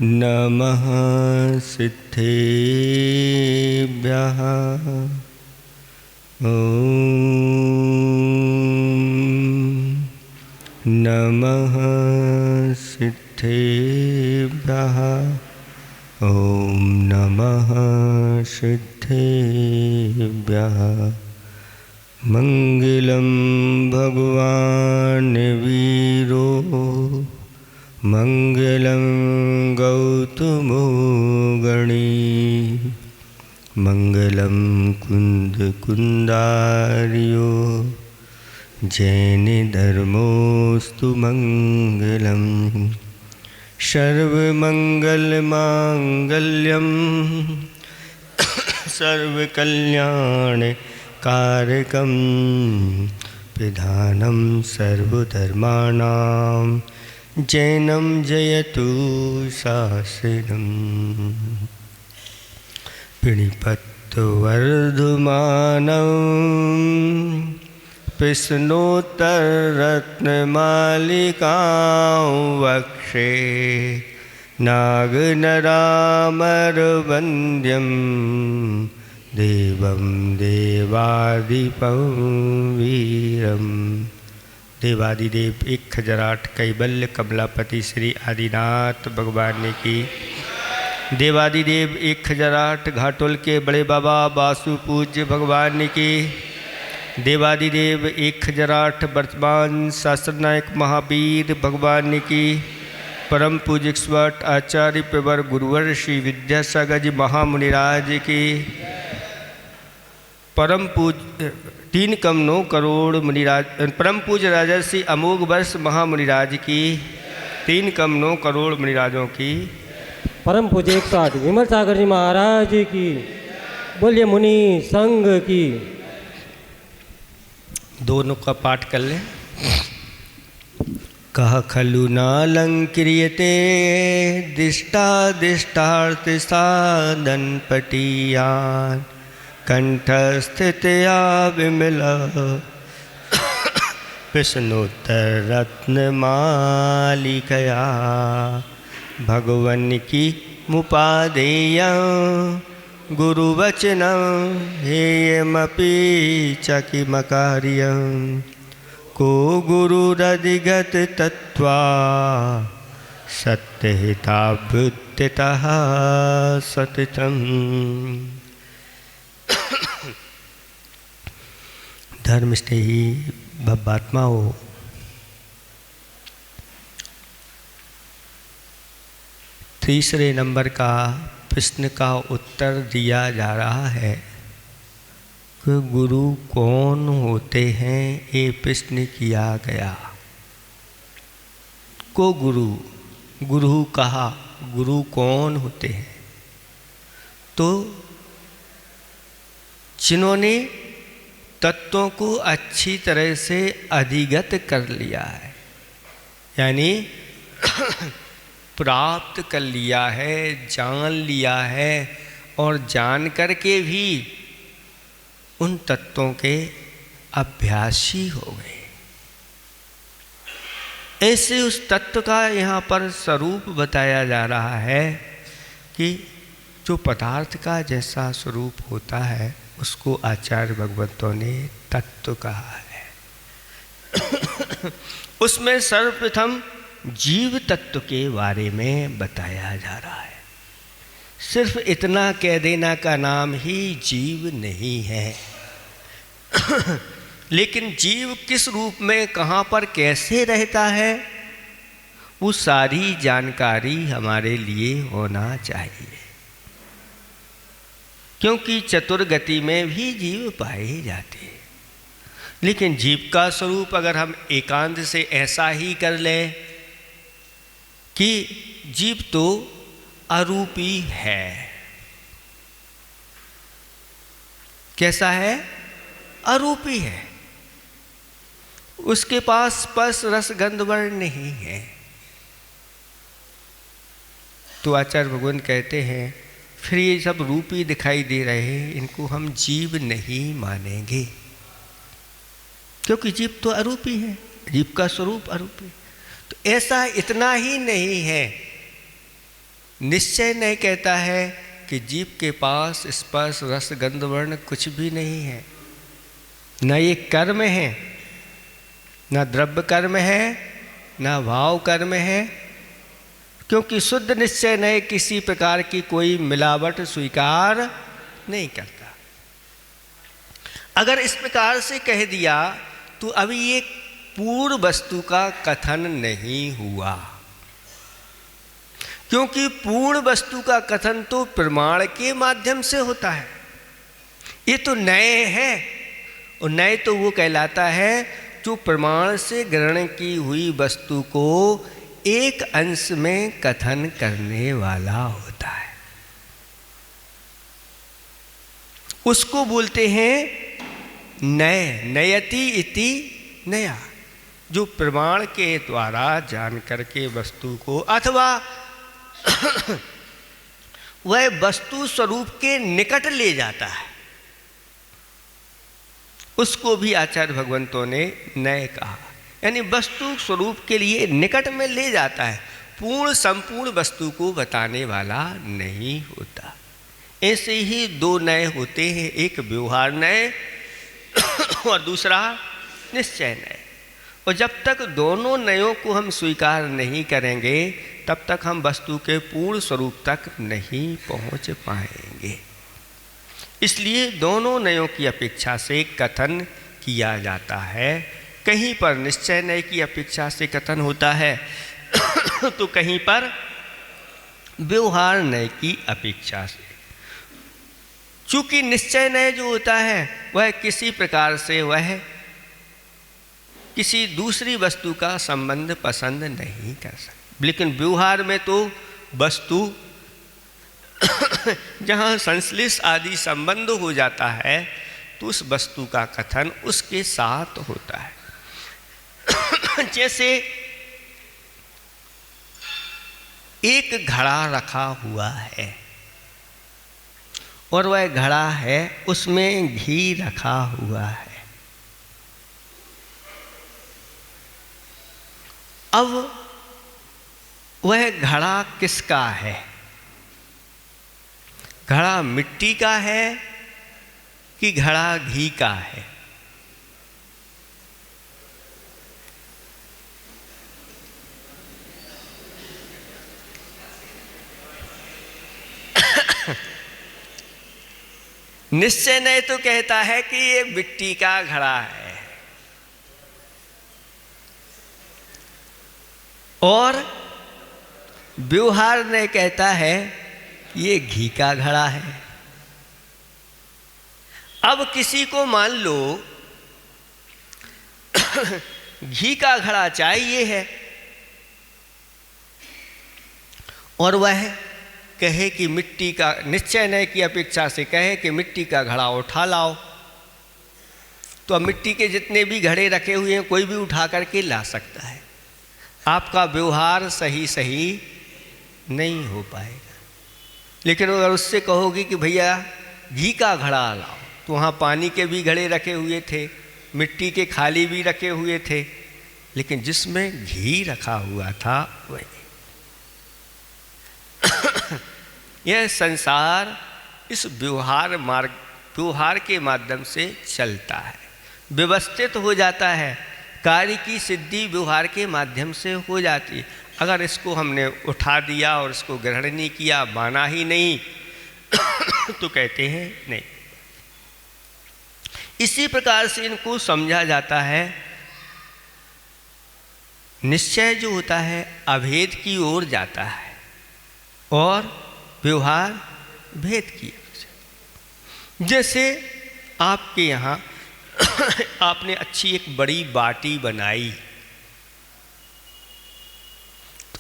नमः सिद्धेभ्यः ॐ नमः सिद्धेभ्यः ॐ नमः सिद्धेभ्यः। मंगलम भगवान् वीरो मंगलम गौतमो गणी मंगलम कुंद कुंदारियो जैन धर्मोस्तु मंगलम सर्वमंगल मांगल्यम सर्वकल्याण कारकं पिधानं सर्वधर्माणां जैनं जयतु शासनं पिणिपत्तवर्धमानं पिष्णोत्तररत्नमालिकां वक्षे नागनरामरवन्द्यं देवं देवादिपं वीरम। देवादिदेव 1008 कैबल्य कमलापति श्री आदिनाथ भगवान की। देवादिदेव 1008 घाटोल के बड़े बाबा वासु पूज्य भगवान की। देवादिदेव 1008 वर्तमान शास्त्र नायक महावीर भगवान की। परम पूज्य स्वट आचार्य पेवर गुरुवर श्री विद्यासागर जी महामुनिराज की। परम पूज्य 3 कम 9 करोड़ मुनिराज परम पूज्य राजर्षि अमोघ वर्ष महामुनिराज की। 3 कम 9 करोड़ मुनिराजों की। परम पूज्य 108 विमल सागर जी महाराज की। बोलिए मुनि संघ की। दोनों का पाठ कर लें। कह खलु नालंक्रियते दिष्टादिष्टार्थ साधन पटियान कंठस्थितया विमला विष्णुत्तरत्नमालिकया भगवन की मुपादेय गुरुवचनं हेयमपि च किमकार्यं को गुरुरधिगत तत्त्वा सत्यहिताभ्युत्थितः सततम्। धर्मस्नेही भव्यात्माओं, तीसरे नंबर का प्रश्न का उत्तर दिया जा रहा है कि गुरु कौन होते हैं, ये प्रश्न किया गया। को गुरु, गुरु कहा, गुरु कौन होते हैं? तो जिन्होंने तत्वों को अच्छी तरह से अधिगत कर लिया है, यानी प्राप्त कर लिया है, जान लिया है, और जान करके भी उन तत्वों के अभ्यासी हो गए। ऐसे उस तत्व का यहाँ पर स्वरूप बताया जा रहा है कि जो पदार्थ का जैसा स्वरूप होता है उसको आचार्य भगवंतों ने तत्व कहा है। उसमें सर्वप्रथम जीव तत्व के बारे में बताया जा रहा है। सिर्फ इतना कह देना का नाम ही जीव नहीं है। लेकिन जीव किस रूप में, कहाँ पर, कैसे रहता है, वो सारी जानकारी हमारे लिए होना चाहिए। क्योंकि चतुर्गति में भी जीव पाए जाते हैं, लेकिन जीव का स्वरूप अगर हम एकांत से ऐसा ही कर लें कि जीव तो अरूपी है। कैसा है? अरूपी है। उसके पास स्पर्श रस गंध वर्ण नहीं है। तो आचार्य भगवान कहते हैं फिर ये सब रूपी दिखाई दे रहे हैं, इनको हम जीव नहीं मानेंगे, क्योंकि जीव तो अरूपी है, जीव का स्वरूप अरूपी। तो ऐसा इतना ही नहीं है निश्चय नहीं कहता है कि जीव के पास स्पर्श रस गंध वर्ण कुछ भी नहीं है, न ये कर्म है, न द्रव्य कर्म है, न भाव कर्म है, क्योंकि शुद्ध निश्चय नहीं किसी प्रकार की कोई मिलावट स्वीकार नहीं करता। अगर इस प्रकार से कह दिया तो अभी ये पूर्ण वस्तु का कथन नहीं हुआ, क्योंकि पूर्ण वस्तु का कथन तो प्रमाण के माध्यम से होता है। ये तो नए है, और नए तो वो कहलाता है जो प्रमाण से ग्रहण की हुई वस्तु को एक अंश में कथन करने वाला होता है, उसको बोलते हैं नए, नयति इति नया, जो प्रमाण के द्वारा जान करके वस्तु को अथवा वह वस्तु स्वरूप के निकट ले जाता है, उसको भी आचार्य भगवंतों ने नए कहा। यानी वस्तु स्वरूप के लिए निकट में ले जाता है, पूर्ण संपूर्ण वस्तु को बताने वाला नहीं होता। ऐसे ही दो नए होते हैं, एक व्यवहार नए और दूसरा निश्चय नए। और जब तक दोनों नयों को हम स्वीकार नहीं करेंगे तब तक हम वस्तु के पूर्ण स्वरूप तक नहीं पहुंच पाएंगे। इसलिए दोनों नयों की अपेक्षा से कथन किया जाता है। कहीं पर निश्चय नय की अपेक्षा से कथन होता है तो कहीं पर व्यवहार नय की अपेक्षा से। चूंकि निश्चय नय जो होता है वह किसी प्रकार से वह किसी दूसरी वस्तु का संबंध पसंद नहीं कर सकता, लेकिन व्यवहार में तो वस्तु जहाँ संश्लिष्ट आदि संबंध हो जाता है तो उस वस्तु का कथन उसके साथ होता है। जैसे एक घड़ा रखा हुआ है और वह घड़ा है उसमें घी रखा हुआ है। अब वह घड़ा किसका है? घड़ा मिट्टी का है कि घड़ा घी का है? निश्चय नहीं तो कहता है कि ये मिट्टी का घड़ा है, और व्यवहार ने कहता है ये घी का घड़ा है। अब किसी को मान लो घी का घड़ा चाहिए है और वह कहे कि मिट्टी का, निश्चय नहीं की अपेक्षा से कहे कि मिट्टी का घड़ा उठा लाओ, तो अब मिट्टी के जितने भी घड़े रखे हुए हैं कोई भी उठा करके ला सकता है। आपका व्यवहार सही सही नहीं हो पाएगा। लेकिन अगर उससे कहोगे कि भैया घी का घड़ा लाओ, तो वहाँ पानी के भी घड़े रखे हुए थे, मिट्टी के खाली भी रखे हुए थे, लेकिन जिसमें घी रखा हुआ था वही। यह संसार इस व्यवहार के माध्यम से चलता है, व्यवस्थित हो जाता है, कार्य की सिद्धि व्यवहार के माध्यम से हो जाती है। अगर इसको हमने उठा दिया और इसको ग्रहण नहीं किया, माना ही नहीं तो कहते हैं नहीं। इसी प्रकार से इनको समझा जाता है। निश्चय जो होता है अभेद की ओर जाता है और व्यवहार भेद की ओर। जैसे आपके यहाँ आपने अच्छी एक बड़ी बाटी बनाई,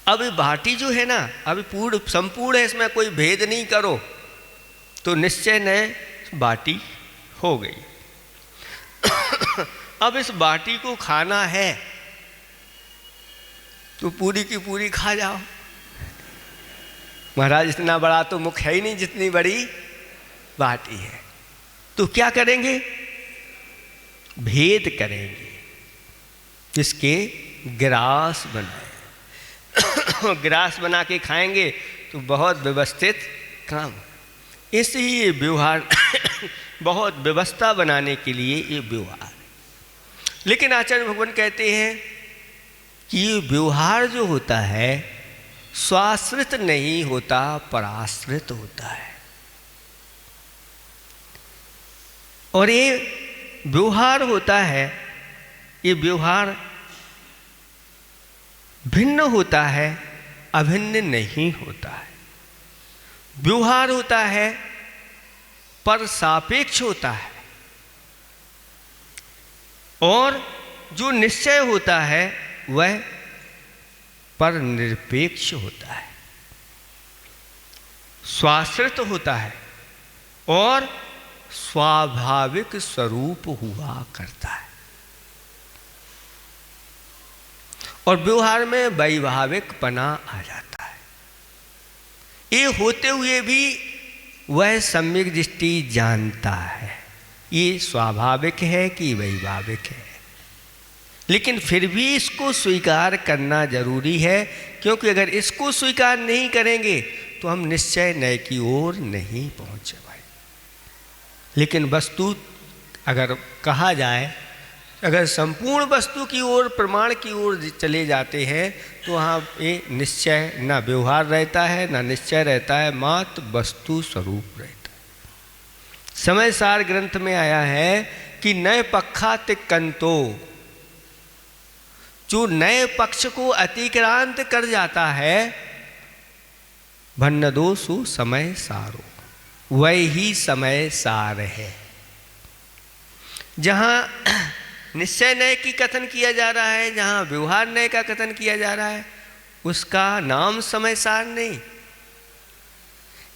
अब बाटी जो है ना अभी पूर्ण संपूर्ण है, इसमें कोई भेद नहीं करो तो निश्चय न बाटी हो गई। अब इस बाटी को खाना है तो पूरी की पूरी खा जाओ। महाराज इतना बड़ा तो मुख है ही नहीं जितनी बड़ी बाटी है, तो क्या करेंगे? भेद करेंगे, जिसके ग्रास बनाए ग्रास बना के खाएंगे तो बहुत व्यवस्थित काम। इसलिए व्यवहार बहुत व्यवस्था बनाने के लिए ये व्यवहार। लेकिन आचार्य भगवान कहते हैं कि ये व्यवहार जो होता है स्वाश्रित नहीं होता, पराश्रित होता है। और ये व्यवहार होता है, ये व्यवहार भिन्न होता है, अभिन्न नहीं होता है। व्यवहार होता है पर सापेक्ष होता है, और जो निश्चय होता है वह पर निरपेक्ष होता है, स्वाश्रित होता है और स्वाभाविक स्वरूप हुआ करता है। और व्यवहार में वैभाविकपना आ जाता है। ये होते हुए भी वह सम्यक दृष्टि जानता है ये स्वाभाविक है कि वैभाविक है, लेकिन फिर भी इसको स्वीकार करना जरूरी है, क्योंकि अगर इसको स्वीकार नहीं करेंगे तो हम निश्चय नय की ओर नहीं पहुंच पाए। लेकिन वस्तु अगर कहा जाए, अगर संपूर्ण वस्तु की ओर, प्रमाण की ओर चले जाते हैं तो वहाँ ये निश्चय ना व्यवहार रहता है, ना निश्चय रहता है, मात्र वस्तु स्वरूप रहता है। समय सार ग्रंथ में आया है कि नए पक्षा तिक्कंतो, जो नए पक्ष को अतिक्रांत कर जाता है, भन्न दोषु समय सारो, वही समय सार है। जहाँ निश्चय नय की कथन किया जा रहा है, जहाँ व्यवहार नय का कथन किया जा रहा है, उसका नाम समय सार नहीं।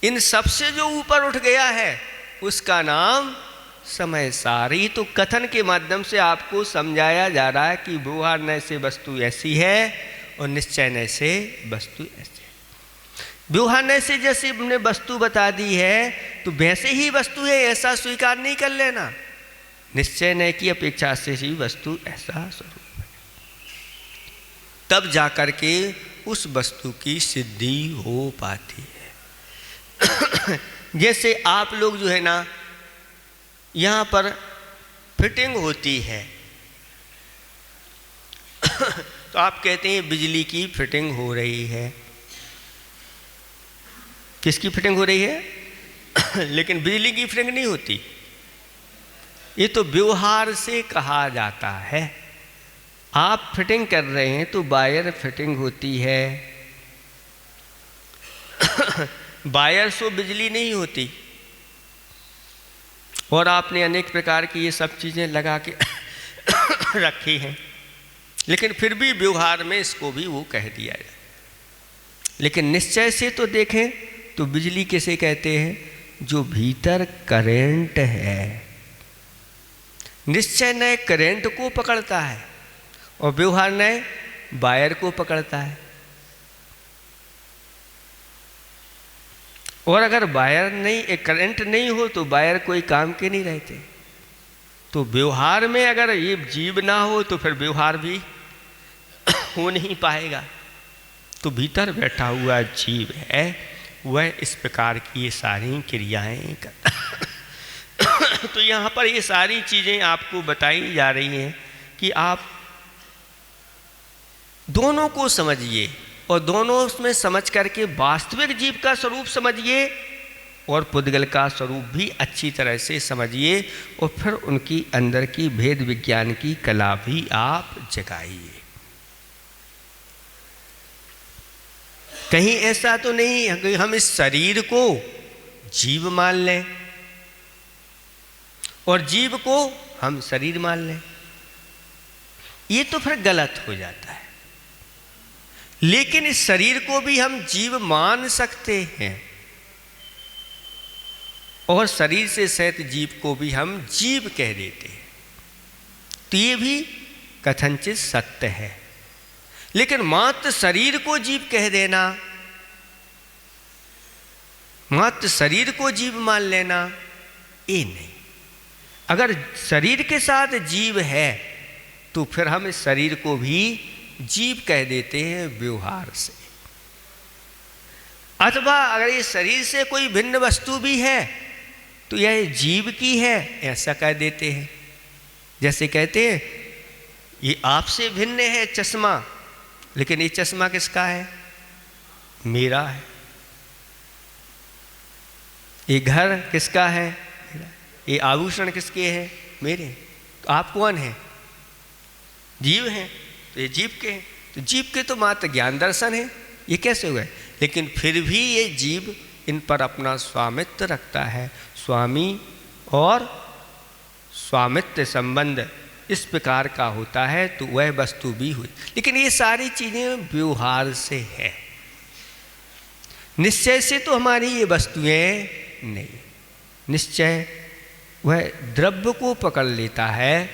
इन सबसे जो ऊपर उठ गया है उसका नाम समय सार। ही तो कथन के माध्यम से आपको समझाया जा रहा है कि व्यवहार नय से वस्तु ऐसी है और निश्चय नय से वस्तु ऐसी है। व्यवहार नय से जैसे हमने वस्तु बता दी है तो वैसे ही वस्तु है ऐसा स्वीकार नहीं कर लेना। निश्चय नय की अपेक्षा से ही वस्तु ऐसा स्वरूप है, तब जाकर के उस वस्तु की सिद्धि हो पाती है। जैसे आप लोग जो है ना, यहाँ पर फिटिंग होती है तो आप कहते हैं बिजली की फिटिंग हो रही है। किसकी फिटिंग हो रही है? लेकिन बिजली की फिटिंग नहीं होती। ये तो व्यवहार से कहा जाता है। आप फिटिंग कर रहे हैं तो वायर फिटिंग होती है। वायर से बिजली नहीं होती। और आपने अनेक प्रकार की ये सब चीज़ें लगा के रखी हैं, लेकिन फिर भी व्यवहार में इसको भी वो कह दिया जाए। लेकिन निश्चय से तो देखें तो बिजली किसे कहते हैं? जो भीतर करंट है। निश्चय नय करंट को पकड़ता है और व्यवहार नय वायर को पकड़ता है। और अगर वायर नहीं, करंट नहीं हो तो वायर कोई काम के नहीं रहते। तो व्यवहार में अगर ये जीव ना हो तो फिर व्यवहार भी हो नहीं पाएगा। तो भीतर बैठा हुआ जीव है, वह इस प्रकार की ये सारी क्रियाएं करता है। तो यहाँ पर ये सारी चीज़ें आपको बताई जा रही हैं कि आप दोनों को समझिए और दोनों उसमें समझ करके वास्तविक जीव का स्वरूप समझिए और पुद्गल का स्वरूप भी अच्छी तरह से समझिए, और फिर उनकी अंदर की भेद विज्ञान की कला भी आप जगाइए। कहीं ऐसा तो नहीं है कि हम इस शरीर को जीव मान लें और जीव को हम शरीर मान लें। ये तो फिर गलत हो जाता है। लेकिन इस शरीर को भी हम जीव मान सकते हैं और शरीर से सहित जीव को भी हम जीव कह देते हैं। तो ये भी कथनचित सत्य है। लेकिन मात्र शरीर को जीव कह देना, मात्र शरीर को जीव मान लेना, ये नहीं। अगर शरीर के साथ जीव है तो फिर हम इस शरीर को भी जीव कह देते हैं व्यवहार से। अथवा अगर ये शरीर से कोई भिन्न वस्तु भी है तो यह जीव की है, ऐसा कह देते हैं। जैसे कहते हैं ये आपसे भिन्न है चश्मा, लेकिन ये चश्मा किसका है? मेरा है। ये घर किसका है? मेरा। ये आभूषण किसके हैं? मेरे। तो आप कौन हैं? जीव हैं। तो ये जीव के हैं। तो जीव के तो मात्र ज्ञान दर्शन है, ये कैसे हुए? लेकिन फिर भी ये जीव इन पर अपना स्वामित्व रखता है। स्वामी और स्वामित्व संबंध इस प्रकार का होता है, तो वह वस्तु भी हुई। लेकिन ये सारी चीज़ें व्यवहार से है, निश्चय से तो हमारी ये वस्तुएं नहीं। निश्चय वह द्रव्य को पकड़ लेता है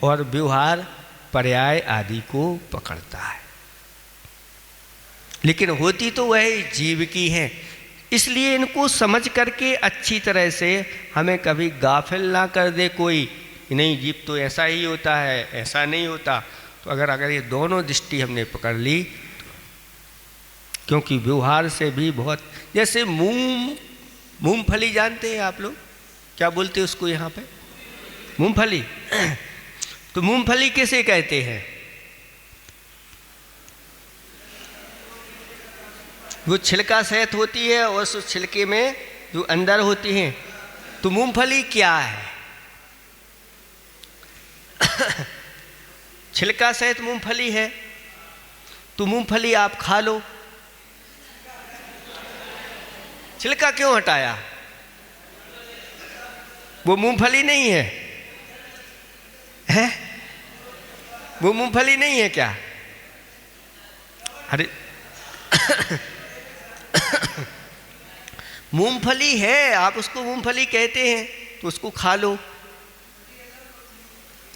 और व्यवहार पर्याय आदि को पकड़ता है, लेकिन होती तो वह जीव की है। इसलिए इनको समझ करके अच्छी तरह से हमें कभी गाफिल ना कर दे कोई, नहीं जीव तो ऐसा ही होता है, ऐसा नहीं होता। तो अगर ये दोनों दृष्टि हमने पकड़ ली, क्योंकि व्यवहार से भी बहुत, जैसे मूंगफली जानते हैं आप लोग? क्या बोलते हैं उसको यहाँ पे? मूंगफली। तो मूंगफली किसे कहते हैं? वो छिलका सहित होती है और उस छिलके में जो अंदर होती हैं। तो मूंगफली क्या है? छिलका सहित मूंगफली है। तो मूंगफली आप खा लो। छिलका क्यों हटाया? वो मूंगफली नहीं है, है? वो मूंगफली नहीं है क्या? अरे मूंगफली है, आप उसको मूंगफली कहते हैं, तो उसको खा लो।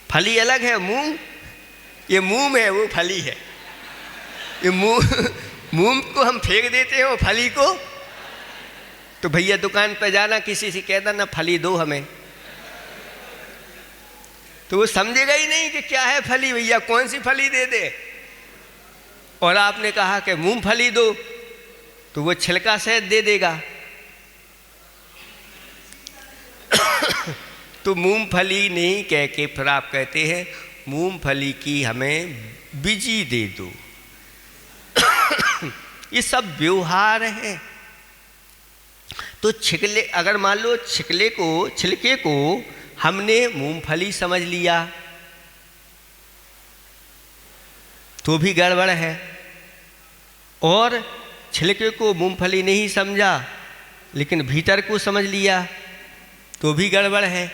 फली अलग है, मूंग ये मूंग है, वो फली है। ये मूंग को हम फेंक देते हैं, वो फली को। तो भैया दुकान पर जाना, किसी से कहना ना फली दो हमें, तो वो समझेगा ही नहीं कि क्या है फली, भैया कौन सी फली दे दे। और आपने कहा कि मूंगफली दो, तो वो छिलका सहित दे देगा। तो मूंगफली नहीं कह के फिर आप कहते हैं मूंगफली की हमें बीजी दे दो। ये सब व्यवहार है। तो छिलके, अगर मान लो छिलके को हमने मूंगफली समझ लिया तो भी गड़बड़ है, और छिलके को मूंगफली नहीं समझा लेकिन भीतर को समझ लिया तो भी गड़बड़ है।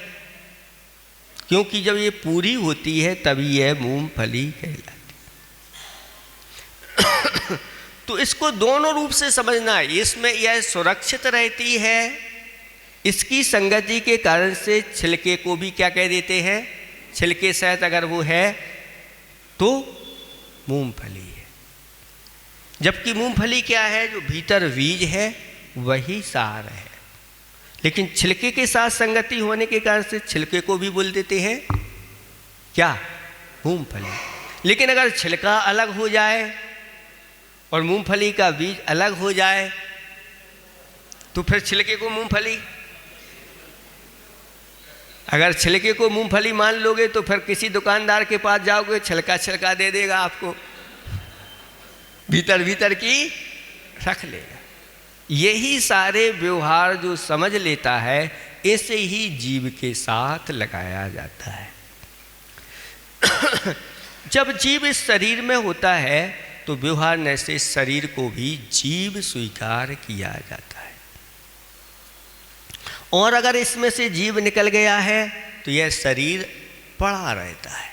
क्योंकि जब ये पूरी होती है तभी यह मूंगफली कहलाती। तो इसको दोनों रूप से समझना है। इसमें यह सुरक्षित रहती है, इसकी संगति के कारण से छिलके को भी क्या कह देते हैं? छिलके सहित अगर वो है तो मूंगफली है। जबकि मूंगफली क्या है? जो भीतर बीज है वही सार है, लेकिन छिलके के साथ संगति होने के कारण से छिलके को भी बोल देते हैं क्या? मूंगफली। लेकिन अगर छिलका अलग हो जाए और मूंगफली का बीज अलग हो जाए तो फिर छिलके को मूंगफली, अगर छिलके को मूंगफली मान लोगे तो फिर किसी दुकानदार के पास जाओगे, छिलका दे देगा आपको, भीतर की रख लेगा। यही सारे व्यवहार जो समझ लेता है, ऐसे ही जीव के साथ लगाया जाता है। जब जीव इस शरीर में होता है तो व्यवहार न से शरीर को भी जीव स्वीकार किया जाता है, और अगर इसमें से जीव निकल गया है तो यह शरीर पड़ा रहता है।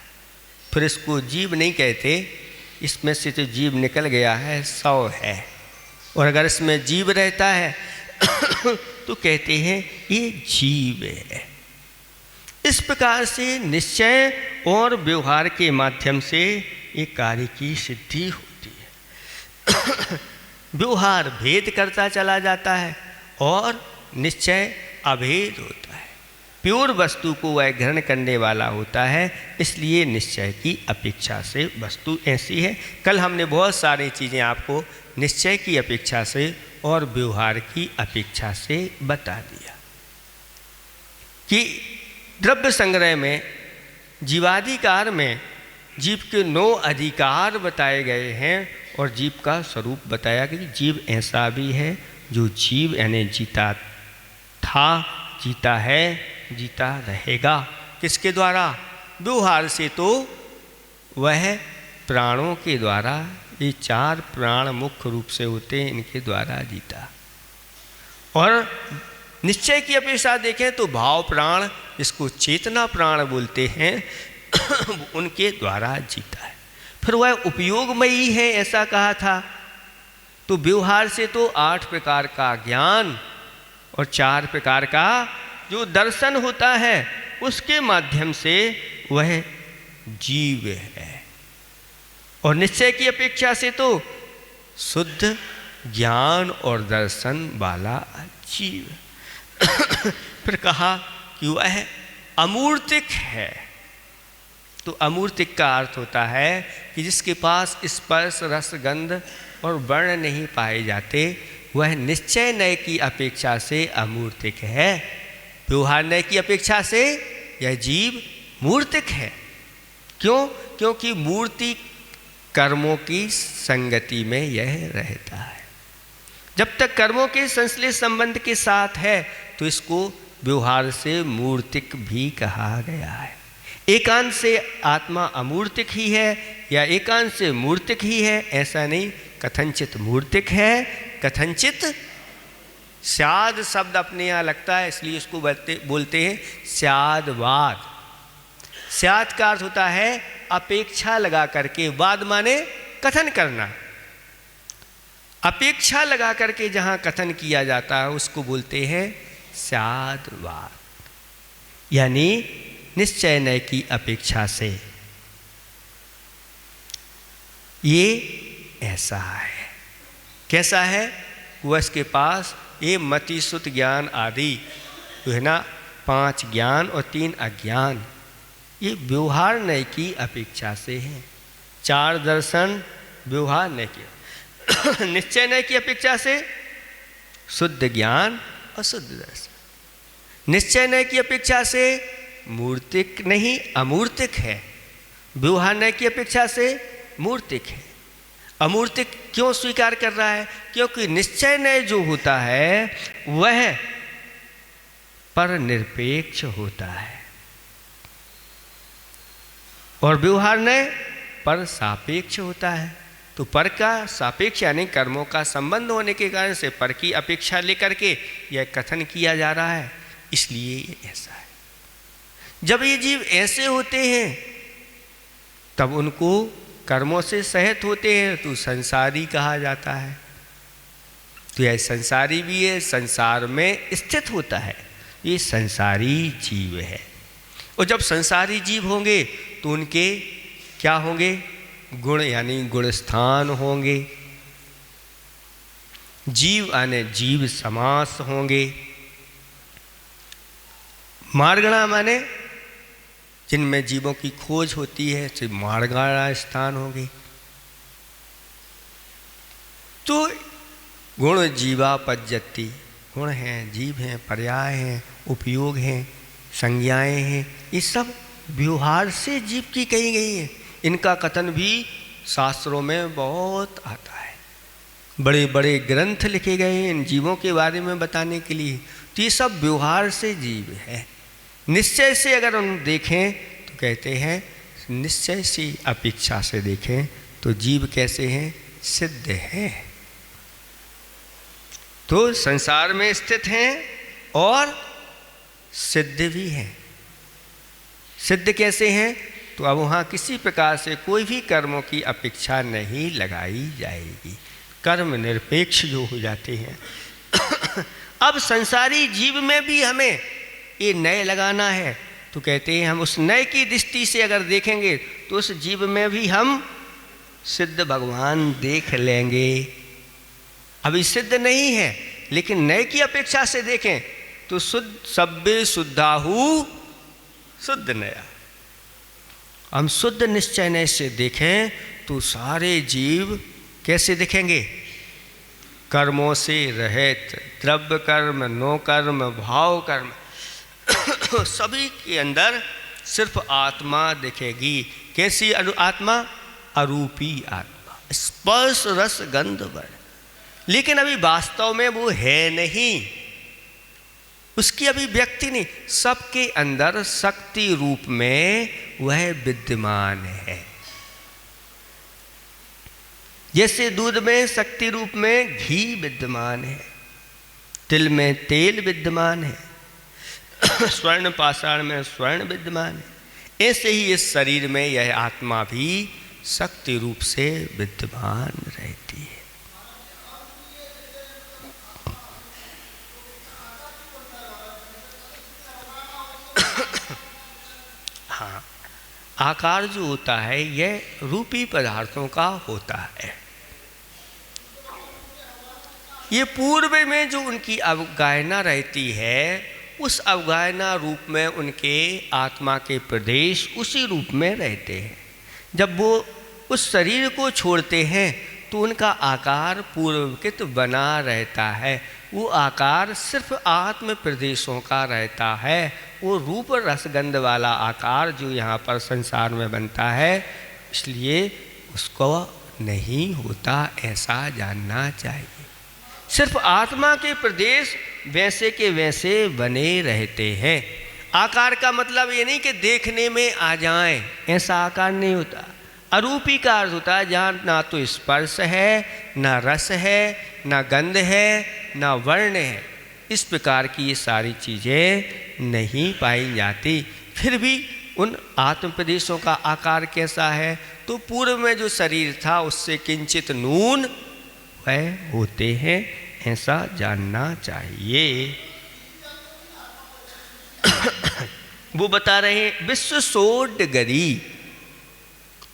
फिर इसको जीव नहीं कहते, इसमें से तो जीव निकल गया है, 100 है, और अगर इसमें जीव रहता है तो कहते हैं ये जीव है। इस प्रकार से निश्चय और व्यवहार के माध्यम से एक कार्य की सिद्धि होती है। व्यवहार भेद करता चला जाता है और निश्चय अभेद होता है। प्योर वस्तु को वह ग्रहण करने वाला होता है, इसलिए निश्चय की अपेक्षा से वस्तु ऐसी है। कल हमने बहुत सारी चीज़ें आपको निश्चय की अपेक्षा से और व्यवहार की अपेक्षा से बता दिया कि द्रव्य संग्रह में जीवाधिकार में जीव के 9 अधिकार बताए गए हैं और जीव का स्वरूप बताया कि जीव ऐसा भी है जो जीव यानी जीता था, जीता है, जीता रहेगा। किसके द्वारा? व्यवहार से तो वह प्राणों के द्वारा, ये 4 प्राण मुख्य रूप से होते हैं, इनके द्वारा जीता। और निश्चय की अपेक्षा देखें तो भाव प्राण, जिसको चेतना प्राण बोलते हैं, उनके द्वारा जीता है। फिर वह उपयोगमयी है ऐसा कहा था। तो व्यवहार से तो 8 प्रकार का ज्ञान और 4 प्रकार का जो दर्शन होता है, उसके माध्यम से वह जीव है। और निश्चय की अपेक्षा से तो शुद्ध ज्ञान और दर्शन वाला जीव। फिर कहा कि वह अमूर्तिक है। तो अमूर्तिक का अर्थ होता है कि जिसके पास स्पर्श, रस, गंध और वर्ण नहीं पाए जाते, वह निश्चय नय की अपेक्षा से अमूर्तिक है। व्यवहार नय की अपेक्षा से यह जीव मूर्तिक है। क्यों? क्योंकि मूर्ति कर्मों की संगति में यह रहता है। जब तक कर्मों के संश्लेष संबंध के साथ है तो इसको व्यवहार से मूर्तिक भी कहा गया है। एकांत से आत्मा अमूर्तिक ही है या एकांत से मूर्तिक ही है, ऐसा नहीं। कथनचित मूर्तिक है, कथनचित स्याद शब्द अपने यहाँ लगता है, इसलिए उसको बोलते हैं स्यादवाद। स्याद का अर्थ होता है अपेक्षा लगा करके, वाद माने कथन करना। अपेक्षा लगा करके जहाँ कथन किया जाता है उसको बोलते हैं स्यादवाद, यानी निश्चय नय की अपेक्षा से। ये ऐसा है। कैसा है? वह इसके पास ये मति, सुत, ज्ञान आदि जो है ना, 5 ज्ञान और 3 अज्ञान, ये व्यवहार नय की अपेक्षा से है। 4 दर्शन व्यवहार नय की निश्चय नय की अपेक्षा से शुद्ध ज्ञान और शुद्ध दर्शन। निश्चय नय की अपेक्षा से मूर्तिक नहीं अमूर्तिक है। व्यवहार नय की अपेक्षा से मूर्तिक है। अमूर्तिक क्यों स्वीकार कर रहा है? क्योंकि निश्चय नय जो होता है वह पर निरपेक्ष होता है और व्यवहार नय पर सापेक्ष होता है। तो पर का सापेक्ष यानी कर्मों का संबंध होने के कारण से पर की अपेक्षा लेकर के यह कथन किया जा रहा है, इसलिए ये ऐसा है। जब ये जीव ऐसे होते हैं तब उनको कर्मों से सहित होते हैं तो संसारी कहा जाता है। तो यह संसारी भी है, संसार में स्थित होता है, ये संसारी जीव है। और जब संसारी जीव होंगे तो उनके क्या होंगे? गुण यानी गुण स्थान होंगे। जीव यानी जीव समास होंगे। मार्गणा माने जिनमें जीवों की खोज होती है तो मार्गणा स्थान होंगे। तो गुण जीवा पज्जति, गुण हैं, जीव हैं, पर्याय हैं, उपयोग हैं, संज्ञाएं हैं, ये सब व्यवहार से जीव की कही गई हैं। इनका कथन भी शास्त्रों में बहुत आता है। बड़े बड़े ग्रंथ लिखे गए हैं इन जीवों के बारे में बताने के लिए। तो ये सब व्यवहार से जीव है। निश्चय से अगर हम देखें तो कहते हैं निश्चय से अपेक्षा से देखें तो जीव कैसे हैं? सिद्ध हैं। तो संसार में स्थित हैं और सिद्ध भी हैं। सिद्ध कैसे हैं? तो अब वहाँ किसी प्रकार से कोई भी कर्मों की अपेक्षा नहीं लगाई जाएगी, कर्म निरपेक्ष जो हो जाते हैं। अब संसारी जीव में भी हमें ये नय लगाना है तो कहते हैं हम उस नय की दृष्टि से अगर देखेंगे तो उस जीव में भी हम सिद्ध भगवान देख लेंगे। अभी सिद्ध नहीं है लेकिन नय की अपेक्षा से देखें तो शुद्ध सब्बे शुद्धाहु शुद्ध नया। हम शुद्ध निश्चय नय से देखें तो सारे जीव कैसे दिखेंगे? कर्मों से रहित, द्रव्य कर्म, नो कर्म, भाव कर्म सभी के अंदर सिर्फ आत्मा दिखेगी। कैसी आत्मा? अरूपी आत्मा, स्पर्श रस गंध वर्ण। लेकिन अभी वास्तव में वो है नहीं, उसकी अभी व्यक्ति नहीं, सबके अंदर शक्ति रूप में वह विद्यमान है। जैसे दूध में शक्ति रूप में घी विद्यमान है, तिल में तेल विद्यमान है, स्वर्ण पाषाण में स्वर्ण विद्यमान है, ऐसे ही इस शरीर में यह आत्मा भी शक्ति रूप से विद्यमान रहती है। हाँ, आकार जो होता है यह रूपी पदार्थों का होता है। ये पूर्व में जो उनकी अवगाहना रहती है, उस अवगाहना रूप में उनके आत्मा के प्रदेश उसी रूप में रहते हैं। जब वो उस शरीर को छोड़ते हैं तो उनका आकार पूर्वकृत बना रहता है। वो आकार सिर्फ आत्म प्रदेशों का रहता है। वो रूप रसगंध वाला आकार जो यहाँ पर संसार में बनता है, इसलिए उसको नहीं होता, ऐसा जानना चाहिए। सिर्फ आत्मा के प्रदेश वैसे के वैसे बने रहते हैं। आकार का मतलब ये नहीं कि देखने में आ जाएं, ऐसा आकार नहीं होता। अरूपी का अर्थ होता है जहाँ ना तो स्पर्श है, ना रस है, ना गंध है, ना वर्ण है। इस प्रकार की ये सारी चीज़ें नहीं पाई जाती। फिर भी उन आत्म प्रदेशों का आकार कैसा है? तो पूर्व में जो शरीर था उससे किंचित नून वह होते हैं, ऐसा जानना चाहिए। वो बता रहे हैं विश्व सोड्डगरी,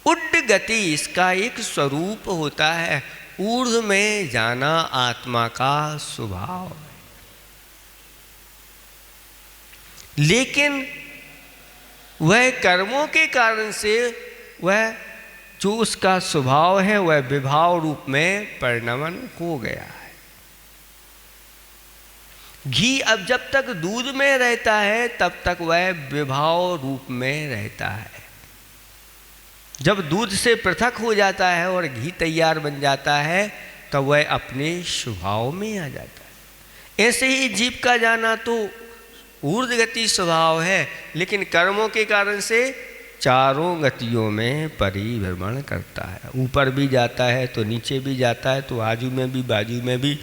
उड्डगति इसका एक स्वरूप होता है। ऊर्ध्व में जाना आत्मा का स्वभाव है। लेकिन वह कर्मों के कारण से वह जो उसका स्वभाव है वह विभाव रूप में परिणमन हो गया है। घी अब जब तक दूध में रहता है तब तक वह विभाव रूप में रहता है। जब दूध से पृथक हो जाता है और घी तैयार बन जाता है तो वह अपने स्वभाव में आ जाता है। ऐसे ही जीव का जाना तो ऊर्ध्वगति स्वभाव है, लेकिन कर्मों के कारण से चारों गतियों में परिभ्रमण करता है। ऊपर भी जाता है तो नीचे भी जाता है, तो आजू में भी बाजू में भी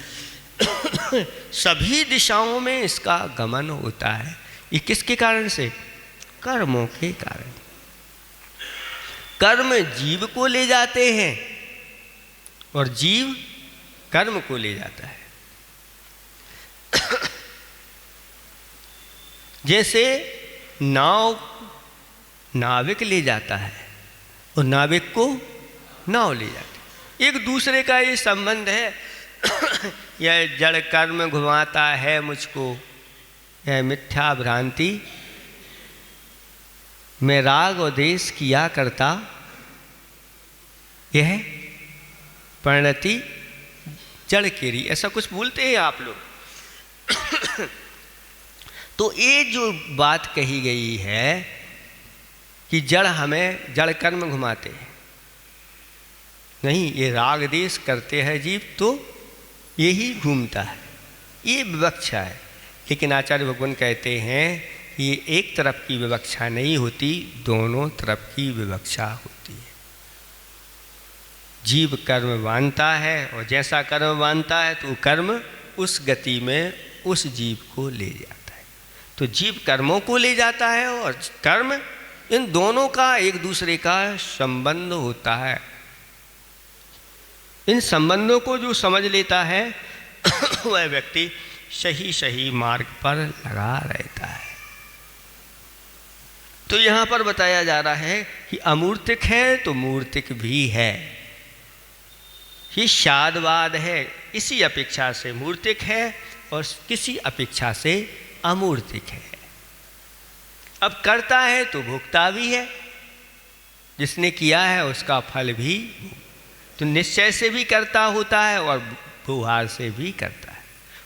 सभी दिशाओं में इसका गमन होता है। ये किसके कारण से? कर्मों के कारण। कर्म जीव को ले जाते हैं और जीव कर्म को ले जाता है। जैसे नाविक ले जाता है और नाविक को नाव ले जाती है। एक दूसरे का ये संबंध है। यह जड़ कर्म घुमाता है मुझको, यह मिथ्या भ्रांति मैं राग और देश किया करता, यह परिणति जड़ केरी, ऐसा कुछ बोलते हैं आप लोग। तो ये जो बात कही गई है कि जड़ हमें जड़ कर्म घुमाते हैं, नहीं, ये राग देश करते हैं जीव तो यही घूमता है, ये विवक्षा है। लेकिन आचार्य भगवान कहते हैं ये एक तरफ की विवक्षा नहीं होती, दोनों तरफ की विवक्षा होती है। जीव कर्म बांधता है और जैसा कर्म बांधता है तो कर्म उस गति में उस जीव को ले जाता है। तो जीव कर्मों को ले जाता है और कर्म, इन दोनों का एक दूसरे का संबंध होता है। इन संबंधों को जो समझ लेता है वह व्यक्ति सही मार्ग पर लगा रहता है। तो यहाँ पर बताया जा रहा है कि अमूर्तिक है तो मूर्तिक भी है। ये शादवाद है, इसी अपेक्षा से मूर्तिक है और किसी अपेक्षा से अमूर्तिक है। अब करता है तो भोगता भी है, जिसने किया है उसका फल भी, तो निश्चय से भी करता होता है और व्यवहार से भी करता है।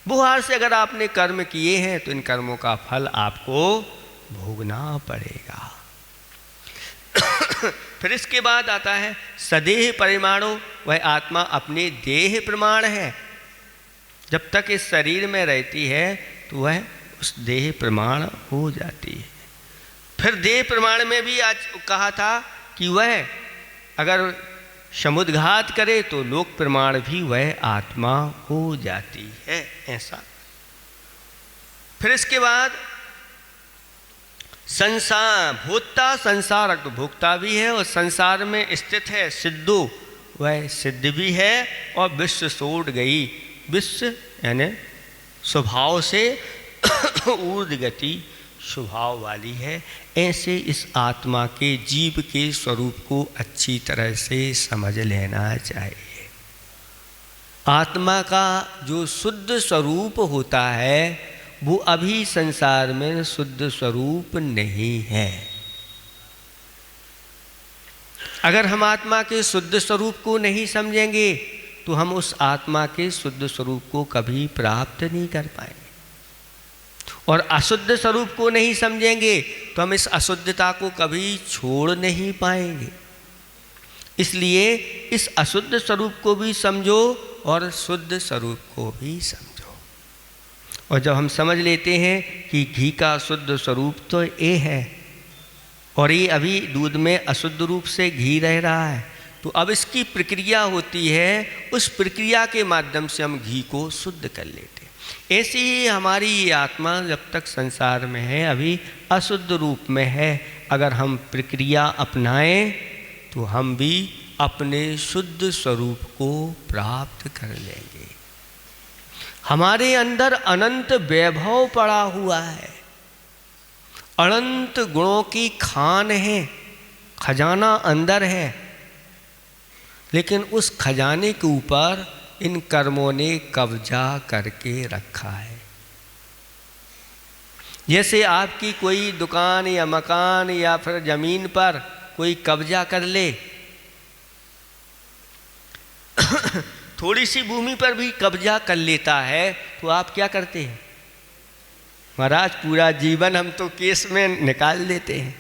व्यवहार से अगर आपने कर्म किए हैं तो इन कर्मों का फल आपको भोगना पड़ेगा। फिर इसके बाद आता है सदेह परिमाणो, वह आत्मा अपने देह प्रमाण है। जब तक इस शरीर में रहती है तो वह उस देह प्रमाण हो जाती है। फिर देह प्रमाण में भी आज कहा था कि वह अगर समुद्घात करे तो लोक प्रमाण भी वह आत्मा हो जाती है, ऐसा। फिर इसके बाद संसार भोक्ता, संसार भोक्ता भी है और संसार में स्थित है सिद्धो, वह सिद्ध भी है। और विश्व सोट गई, विश्व यानी स्वभाव से ऊर्ध्व गति स्वभाव वाली है। ऐसे इस आत्मा के जीव के स्वरूप को अच्छी तरह से समझ लेना चाहिए। आत्मा का जो शुद्ध स्वरूप होता है वो अभी संसार में शुद्ध स्वरूप नहीं है। अगर हम आत्मा के शुद्ध स्वरूप को नहीं समझेंगे तो हम उस आत्मा के शुद्ध स्वरूप को कभी प्राप्त नहीं कर पाएंगे, और अशुद्ध स्वरूप को नहीं समझेंगे तो हम इस अशुद्धता को कभी छोड़ नहीं पाएंगे। इसलिए इस अशुद्ध स्वरूप को भी समझो और शुद्ध स्वरूप को भी समझो। और जब हम समझ लेते हैं कि घी का शुद्ध स्वरूप तो ये है और ये अभी दूध में अशुद्ध रूप से घी रह रहा है, तो अब इसकी प्रक्रिया होती है, उस प्रक्रिया के माध्यम से हम घी को शुद्ध कर लेते हैं। ऐसे ही हमारी ये आत्मा जब तक संसार में है अभी अशुद्ध रूप में है। अगर हम प्रक्रिया अपनाएं तो हम भी अपने शुद्ध स्वरूप को प्राप्त कर लेंगे। हमारे अंदर अनंत वैभव पड़ा हुआ है, अनंत गुणों की खान है, खजाना अंदर है, लेकिन उस खजाने के ऊपर इन कर्मों ने कब्जा करके रखा है। जैसे आपकी कोई दुकान या मकान या फिर जमीन पर कोई कब्जा कर ले, थोड़ी सी भूमि पर भी कब्जा कर लेता है तो आप क्या करते हैं? महाराज पूरा जीवन हम तो केस में निकाल देते हैं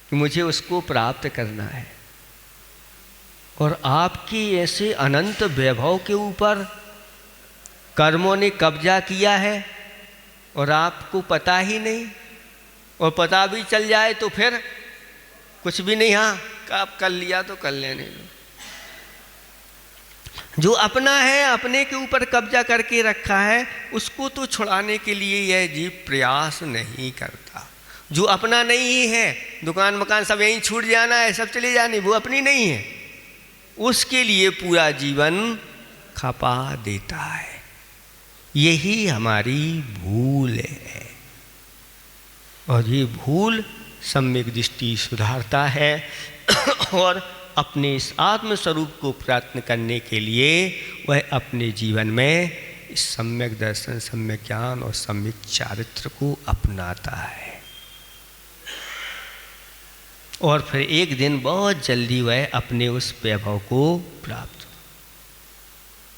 कि मुझे उसको प्राप्त करना है। और आपकी ऐसे अनंत वैभव के ऊपर कर्मों ने कब्जा किया है और आपको पता ही नहीं, और पता भी चल जाए तो फिर कुछ भी नहीं, हाँ आप कर लिया तो कर लेने दो। जो अपना है, अपने के ऊपर कब्जा करके रखा है, उसको तो छुड़ाने के लिए यह जीव प्रयास नहीं करता। जो अपना नहीं है, दुकान मकान सब यहीं छूट जाना है, सब चले जाने, वो अपनी नहीं है, उसके लिए पूरा जीवन खपा देता है। यही हमारी भूल है, और ये भूल सम्यक दृष्टि सुधारता है और अपने इस आत्मस्वरूप को प्राप्त करने के लिए वह अपने जीवन में इस सम्यक दर्शन, सम्यक ज्ञान और सम्यक चारित्र को अपनाता है। और फिर एक दिन बहुत जल्दी वह अपने उस वैभव को प्राप्त।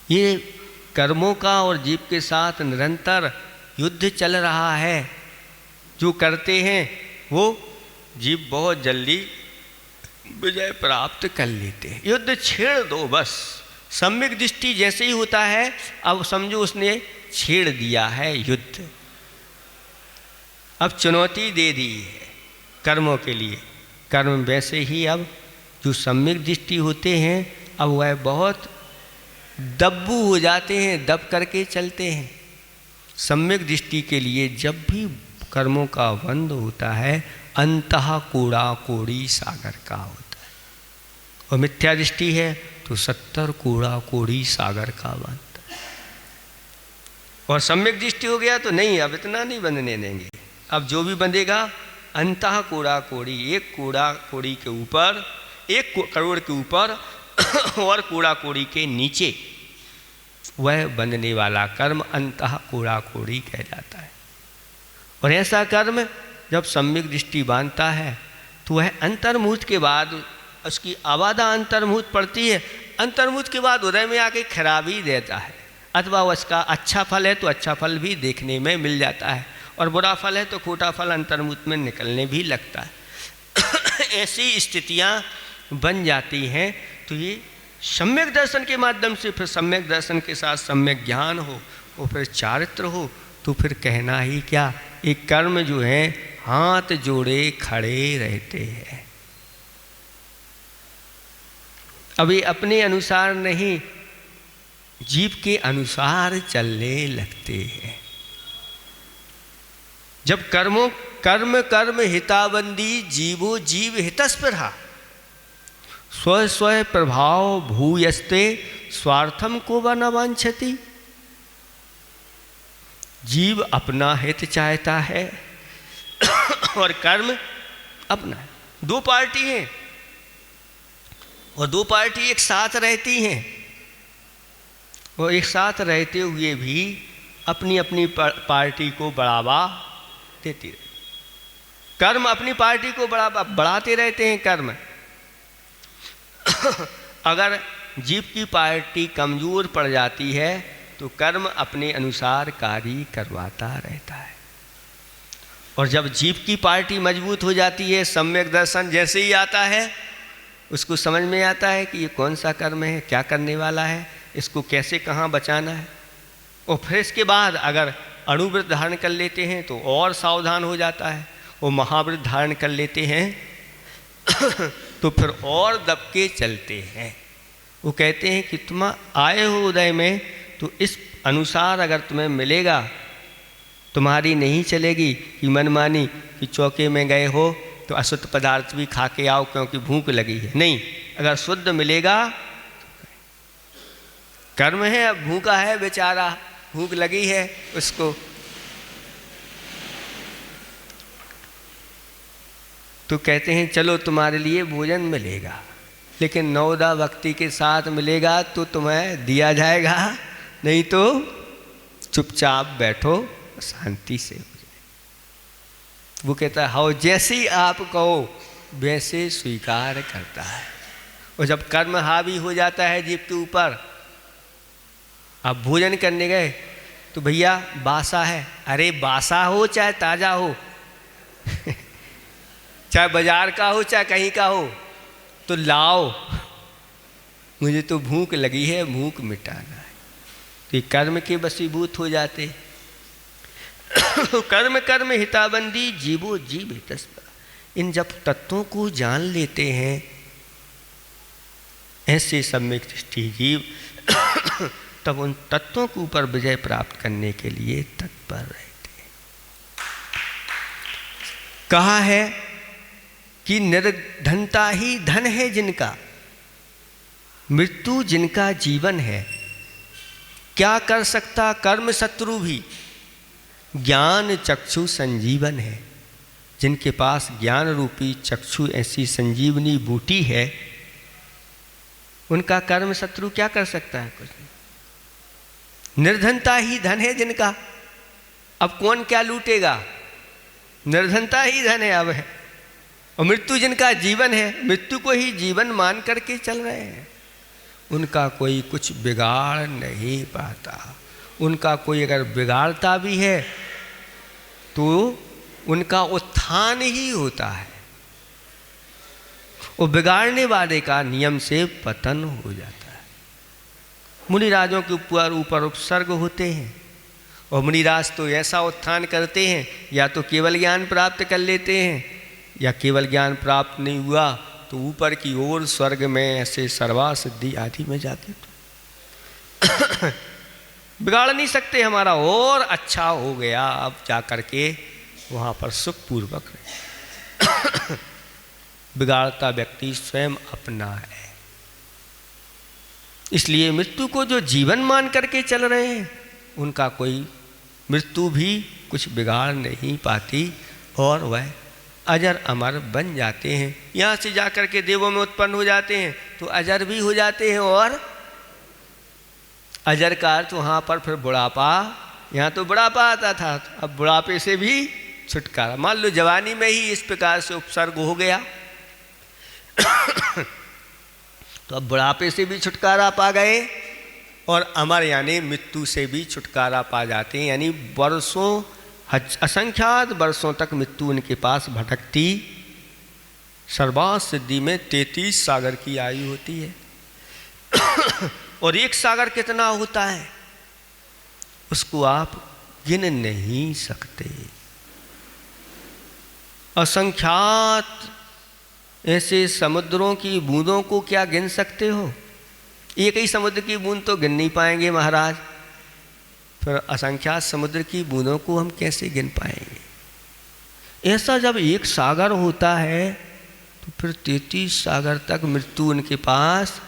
ये कर्मों का और जीव के साथ निरंतर युद्ध चल रहा है। जो करते हैं वो जीव बहुत जल्दी विजय प्राप्त कर लेते हैं। युद्ध छेड़ दो बस। सम्यक दृष्टि जैसे ही होता है, अब समझो उसने छेड़ दिया है युद्ध, अब चुनौती दे दी है कर्मों के लिए। कर्म वैसे ही अब जो सम्यक दृष्टि होते हैं अब वह बहुत दब्बू हो जाते हैं, दब करके चलते हैं। सम्यक दृष्टि के लिए जब भी कर्मों का बंध होता है, अंतः कूड़ा कोड़ी सागर का होता है, और मिथ्या दृष्टि है तो 70 कूड़ा कोड़ी सागर का बनता है। और सम्यक दृष्टि हो गया तो नहीं, अब इतना नहीं बंधने देंगे, अब जो भी बंधेगा अंतः कूड़ा कोड़ी, एक कूड़ा कोड़ी के ऊपर, 1 करोड़ के ऊपर और कूड़ा कोड़ी के नीचे वह बंधने वाला कर्म अंतः कूड़ा कोड़ी कह जाता है। और ऐसा कर्म जब सम्यक दृष्टि बांधता है तो वह अंतर्मुहूर्त के बाद उसकी आबादा अंतर्मुहूर्त पड़ती है, अंतर्मुहूर्त के बाद उदय में आके खराब ही देता है। अथवा उसका अच्छा फल है तो अच्छा फल भी देखने में मिल जाता है, और बुरा फल है तो खोटा फल अंतर्मुख में निकलने भी लगता है। ऐसी स्थितियाँ बन जाती हैं। तो ये सम्यक दर्शन के माध्यम से, फिर सम्यक दर्शन के साथ सम्यक ज्ञान हो और फिर चारित्र हो, तो फिर कहना ही क्या। एक कर्म जो है हाथ जोड़े खड़े रहते हैं, अभी अपने अनुसार नहीं, जीव के अनुसार चलने लगते हैं। जब कर्म हिताबंदी जीवो जीव हितस्पृहा स्व स्व प्रभाव भूयस्ते स्वार्थम को व न वांछति। जीव अपना हित चाहता है और कर्म अपना है। दो पार्टी हैं और दो पार्टी एक साथ रहती हैं, और एक साथ रहते हुए भी अपनी अपनी पार्टी को बढ़ावा देती रहती। कर्म अपनी पार्टी को बढ़ाते रहते हैं। कर्म अगर जीव की पार्टी कमज़ोर पड़ जाती है तो कर्म अपने अनुसार कार्य करवाता रहता है, और जब जीव की पार्टी मजबूत हो जाती है, सम्यक दर्शन जैसे ही आता है उसको समझ में आता है कि ये कौन सा कर्म है, क्या करने वाला है, इसको कैसे कहाँ बचाना है। और फिर इसके बाद अगर अणुवृत्त धारण कर लेते हैं तो और सावधान हो जाता है, और महावृत्त धारण कर लेते हैं तो फिर और दब के चलते हैं। वो कहते हैं कि तुम आए हो उदय में, तो इस अनुसार अगर तुम्हें मिलेगा, तुम्हारी नहीं चलेगी कि मनमानी कि चौके में गए हो तो अशुद्ध पदार्थ भी खा के आओ क्योंकि भूख लगी है। नहीं, अगर शुद्ध मिलेगा, कर्म है, अब भूखा है बेचारा, भूख लगी है उसको, तो कहते हैं चलो तुम्हारे लिए भोजन मिलेगा, लेकिन नवदा भक्ति के साथ मिलेगा तो तुम्हें दिया जाएगा, नहीं तो चुपचाप बैठो, शांति से हो जाए। वो कहता है हाँ जैसे आप कहो वैसे स्वीकार करता है। और जब कर्म हावी हो जाता है जीव के ऊपर, आप भोजन करने गए तो भैया बासा है, अरे बासा हो चाहे ताज़ा हो चाहे बाजार का हो चाहे कहीं का हो, तो लाओ, मुझे तो भूख लगी है, भूख मिटाना है। तो कर्म के वशीभूत हो जाते। कर्म हिताबंदी जीवो जीव हितस्पृहा। इन जब तत्वों को जान लेते हैं ऐसे सम्यक दृष्टि जीव तब उन तत्वों के ऊपर विजय प्राप्त करने के लिए तत्पर रहते हैं। कहा है कि निर्धनता ही धन है जिनका, मृत्यु जिनका जीवन है। क्या कर सकता कर्म शत्रु भी, ज्ञान चक्षु संजीवन है। जिनके पास ज्ञान रूपी चक्षु ऐसी संजीवनी बूटी है, उनका कर्म शत्रु क्या कर सकता है? कुछ नहीं। निर्धनता ही धन है जिनका, अब कौन क्या लूटेगा? निर्धनता ही धन है अब है। और मृत्यु जिनका जीवन है, मृत्यु को ही जीवन मान करके चल रहे हैं, उनका कोई कुछ बिगाड़ नहीं पाता। उनका कोई अगर बिगाड़ता भी है तो उनका उत्थान ही होता है, और बिगाड़ने वाले का नियम से पतन हो जाता है। मुनिराजों के ऊपर उपसर्ग होते हैं, और मुनिराज तो ऐसा उत्थान करते हैं, या तो केवल ज्ञान प्राप्त कर लेते हैं, या केवल ज्ञान प्राप्त नहीं हुआ तो ऊपर की ओर स्वर्ग में ऐसे सर्वा सिद्धि आदि में जाते। तो बिगाड़ नहीं सकते, हमारा और अच्छा हो गया, अब जा कर के वहाँ पर सुखपूर्वक रहे। बिगाड़ता व्यक्ति स्वयं अपना है। इसलिए मृत्यु को जो जीवन मान करके चल रहे हैं, उनका कोई मृत्यु भी कुछ बिगाड़ नहीं पाती, और वह अजर अमर बन जाते हैं। यहाँ से जाकर के देवों में उत्पन्न हो जाते हैं तो अजर भी हो जाते हैं, और अजर का अर्थ वहाँ पर फिर बुढ़ापा, यहाँ तो बुढ़ापा आता था, अब बुढ़ापे से भी छुटकारा। मान लो जवानी में ही इस प्रकार से उपसर्ग हो गया तो अब बुढ़ापे से भी छुटकारा पा गए, और अमर यानी मृत्यु से भी छुटकारा पा जाते हैं। यानी वर्षों, असंख्यात वर्षों तक मृत्यु उनके पास भटकती, सर्वार्थ सिद्धि में 33 सागर की आयु होती है। और एक सागर कितना होता है उसको आप गिन नहीं सकते। असंख्यात ऐसे समुद्रों की बूंदों को क्या गिन सकते हो? एक ही समुद्र की बूंद तो गिन नहीं पाएंगे महाराज, फिर असंख्यात समुद्र की बूंदों को हम कैसे गिन पाएंगे? ऐसा जब एक सागर होता है तो फिर 33 सागर तक मृत्यु उनके पास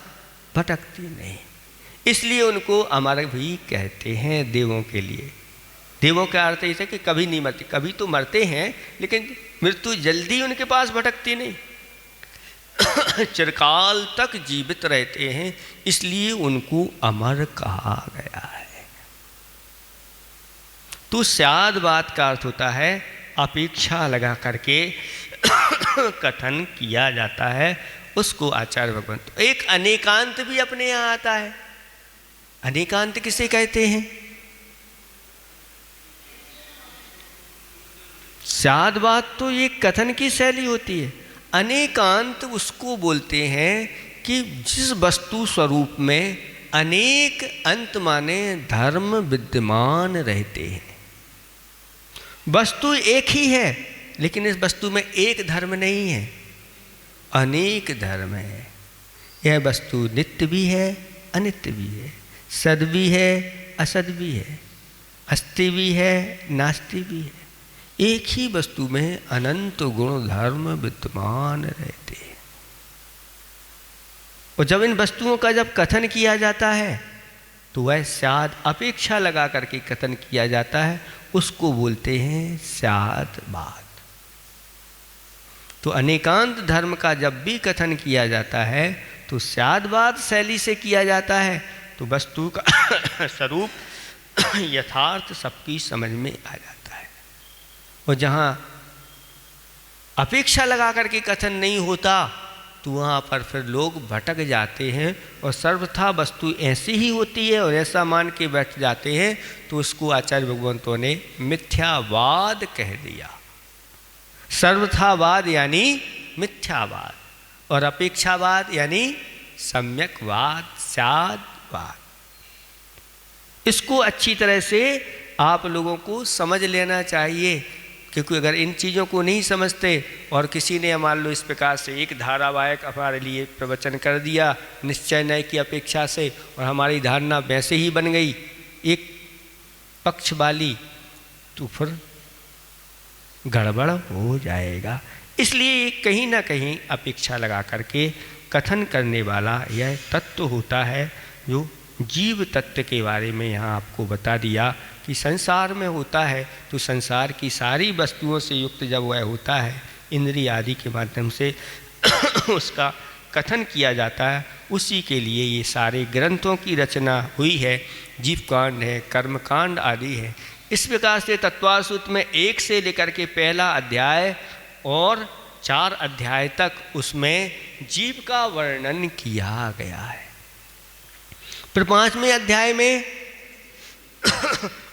भटकती नहीं। इसलिए उनको अमर भी कहते हैं देवों के लिए। देवों का अर्थ ऐसा कि कभी नहीं मरते, कभी तो मरते हैं लेकिन मृत्यु जल्दी उनके पास भटकती नहीं, चिरकाल तक जीवित रहते हैं, इसलिए उनको अमर कहा गया है। तो स्याद बात का अर्थ होता है अपेक्षा लगा करके कथन किया जाता है, उसको आचार्य भगवान। तो एक अनेकांत भी अपने यहाँ आता है। अनेकांत किसे कहते हैं? स्याद बात तो ये कथन की शैली होती है। अनेकांत उसको बोलते हैं कि जिस वस्तु स्वरूप में अनेक अंत माने धर्म विद्यमान रहते हैं। वस्तु एक ही है लेकिन इस वस्तु में एक धर्म नहीं है, अनेक धर्म है। यह वस्तु नित्य भी है, अनित्य भी है, सद भी है, असद भी है, अस्ति भी है, नास्ति भी है। एक ही वस्तु में अनंत गुण धर्म विद्यमान रहते हैं। और जब इन वस्तुओं का जब कथन किया जाता है तो वह स्याद अपेक्षा लगा करके कथन किया जाता है, उसको बोलते हैं स्याद बात। तो अनेकांत धर्म का जब भी कथन किया जाता है तो स्यादवाद शैली से किया जाता है, तो वस्तु का स्वरूप यथार्थ सबकी समझ में आ जाता है। और जहाँ अपेक्षा लगा करके कथन नहीं होता तो वहाँ पर फिर लोग भटक जाते हैं और सर्वथा वस्तु ऐसी ही होती है और ऐसा मान के बैठ जाते हैं, तो उसको आचार्य भगवंतों ने मिथ्यावाद कह दिया। सर्वथावाद यानी मिथ्यावाद और अपेक्षावाद यानी सम्यकवाद, स्यादवाद। इसको अच्छी तरह से आप लोगों को समझ लेना चाहिए, क्योंकि अगर इन चीज़ों को नहीं समझते और किसी ने मान लो इस प्रकार से एक धारावाहिक हमारे लिए प्रवचन कर दिया निश्चय न्याय की अपेक्षा से, और हमारी धारणा वैसे ही बन गई एक पक्ष वाली, तो फिर गड़बड़ हो जाएगा। इसलिए कहीं ना कहीं अपेक्षा लगा करके कथन करने वाला यह तत्व होता है जो जीव तत्व के बारे में यहाँ आपको बता दिया कि संसार में होता है। तो संसार की सारी वस्तुओं से युक्त जब वह होता है, इंद्रिय आदि के माध्यम से उसका कथन किया जाता है, उसी के लिए ये सारे ग्रंथों की रचना हुई है। जीवकांड है, कर्मकांड आदि है। इस प्रकार से तत्वासुत में 1 से लेकर के पहला अध्याय और 4 अध्याय तक उसमें जीव का वर्णन किया गया है। फिर 5वें अध्याय में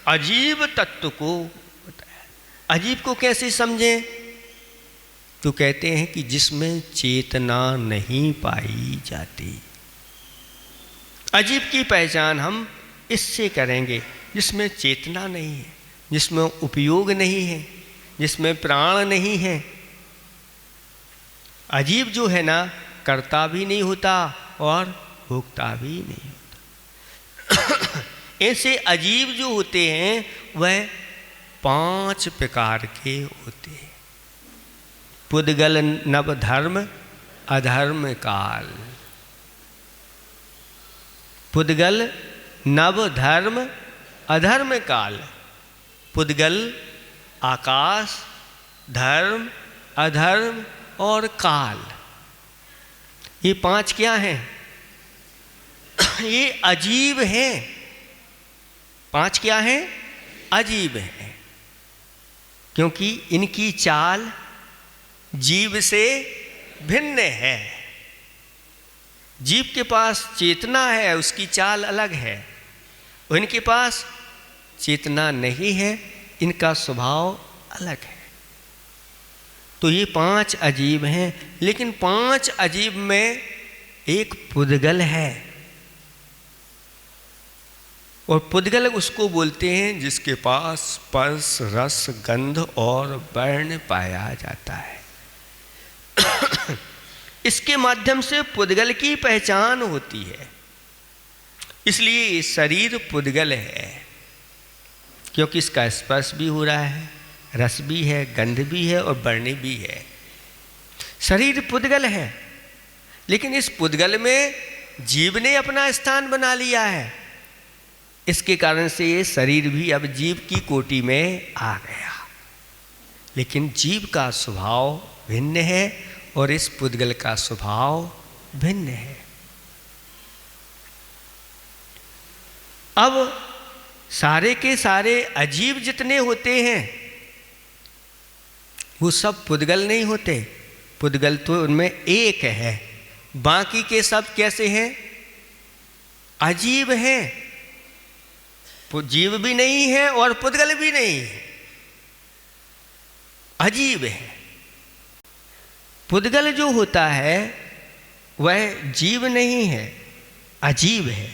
अजीब तत्व को बताया। अजीब को कैसे समझें? तो कहते हैं कि जिसमें चेतना नहीं पाई जाती। अजीब की पहचान हम इससे करेंगे जिसमें चेतना नहीं है, जिसमें उपयोग नहीं है, जिसमें प्राण नहीं है। अजीब जो है ना, कर्ता भी नहीं होता और भोक्ता भी नहीं होता। ऐसे अजीब जो होते हैं वह 5 प्रकार के होते हैं। पुद्गल, नव, धर्म, अधर्म, काल। पुद्गल, नव, धर्म, अधर्म, काल। पुद्गल आकाश, धर्म, अधर्म और काल, ये 5 क्या हैं? ये अजीब हैं। 5 क्या हैं? अजीब हैं, क्योंकि इनकी चाल जीव से भिन्न है। जीव के पास चेतना है, उसकी चाल अलग है। इनके पास चेतना नहीं है, इनका स्वभाव अलग है। तो ये 5 अजीब हैं, लेकिन 5 अजीब में एक पुद्गल है, और पुद्गल उसको बोलते हैं जिसके पास स्पर्श, रस, गंध और वर्ण पाया जाता है। इसके माध्यम से पुद्गल की पहचान होती है। इसलिए ये शरीर पुद्गल है, क्योंकि इसका स्पर्श भी हो रहा है, रस भी है, गंध भी है और वर्ण भी है। शरीर पुद्गल है, लेकिन इस पुद्गल में जीव ने अपना स्थान बना लिया है। इसके कारण से ये शरीर भी अब जीव की कोटि में आ गया। लेकिन जीव का स्वभाव भिन्न है और इस पुद्गल का स्वभाव भिन्न है। अब सारे के सारे अजीब जितने होते हैं वो सब पुद्गल नहीं होते। पुद्गल तो उनमें एक है, बाकी के सब कैसे हैं? अजीब हैं। जीव भी नहीं है और पुद्गल भी नहीं है, अजीब है। पुद्गल जो होता है वह जीव नहीं है, अजीब है।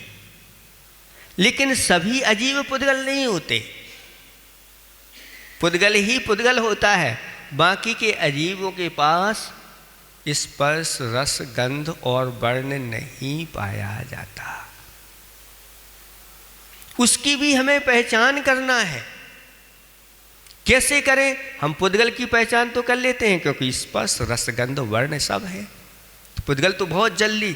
लेकिन सभी अजीब पुद्गल नहीं होते। पुद्गल ही पुद्गल होता है, बाकी के अजीबों के पास स्पर्श, रस, गंध और वर्ण नहीं पाया जाता। उसकी भी हमें पहचान करना है। कैसे करें? हम पुद्गल की पहचान तो कर लेते हैं, क्योंकि स्पर्श, रस, गंध, वर्ण सब है। तो पुद्गल तो बहुत जल्दी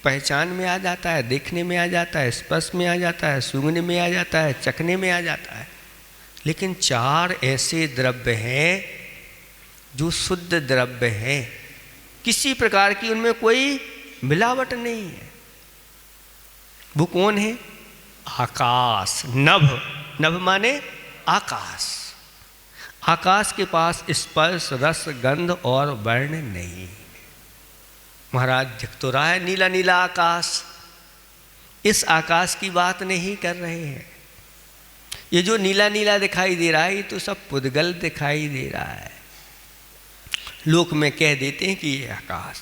पहचान में आ जाता है, देखने में आ जाता है, स्पर्श में आ जाता है, सूंघने में आ जाता है, चखने में आ जाता है। लेकिन 4 ऐसे द्रव्य हैं जो शुद्ध द्रव्य हैं, किसी प्रकार की उनमें कोई मिलावट नहीं है। वो कौन है? आकाश, नभ। नभ माने आकाश। आकाश के पास स्पर्श, रस, गंध और वर्ण नहीं। महाराज दिख तो रहा है नीला नीला आकाश, इस आकाश की बात नहीं कर रहे हैं। ये जो नीला नीला दिखाई दे रहा है ये तो सब पुद्गल दिखाई दे रहा है। लोक में कह देते हैं कि ये आकाश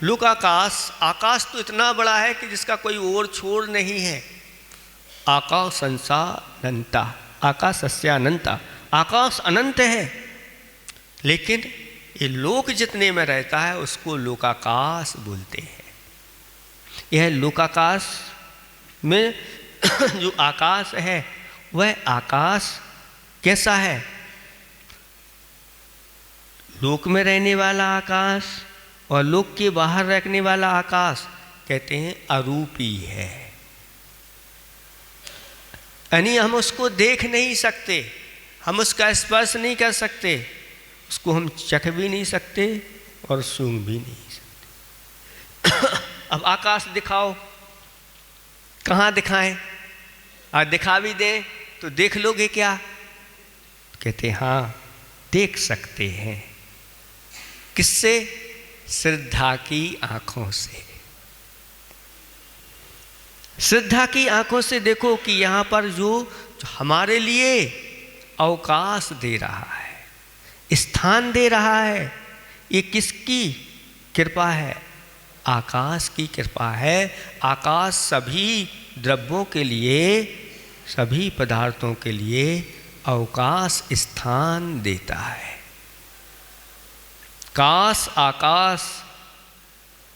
लोक आकाश तो इतना बड़ा है कि जिसका कोई और छोर नहीं है। आकाश अनंता, आकाश अनंता, आकाश अनंत है। लेकिन ये लोक जितने में रहता है उसको लोकाकाश बोलते हैं। यह लोकाकाश में जो आकाश है वह आकाश कैसा है? लोक में रहने वाला आकाश और लोक के बाहर रखने वाला आकाश कहते हैं अरूपी है। यानी हम उसको देख नहीं सकते, हम उसका स्पर्श नहीं कर सकते, उसको हम चख भी नहीं सकते और सूंघ भी नहीं सकते। अब आकाश दिखाओ, कहाँ दिखाएं? और दिखा भी दें तो देख लोगे क्या? कहते हाँ देख सकते हैं। किससे? श्रद्धा की आंखों से। श्रद्धा की आंखों से देखो कि यहाँ पर जो हमारे लिए अवकाश दे रहा है, स्थान दे रहा है, ये किसकी कृपा है? आकाश की कृपा है। आकाश सभी द्रव्यों के लिए, सभी पदार्थों के लिए अवकाश स्थान देता है। काश आकाश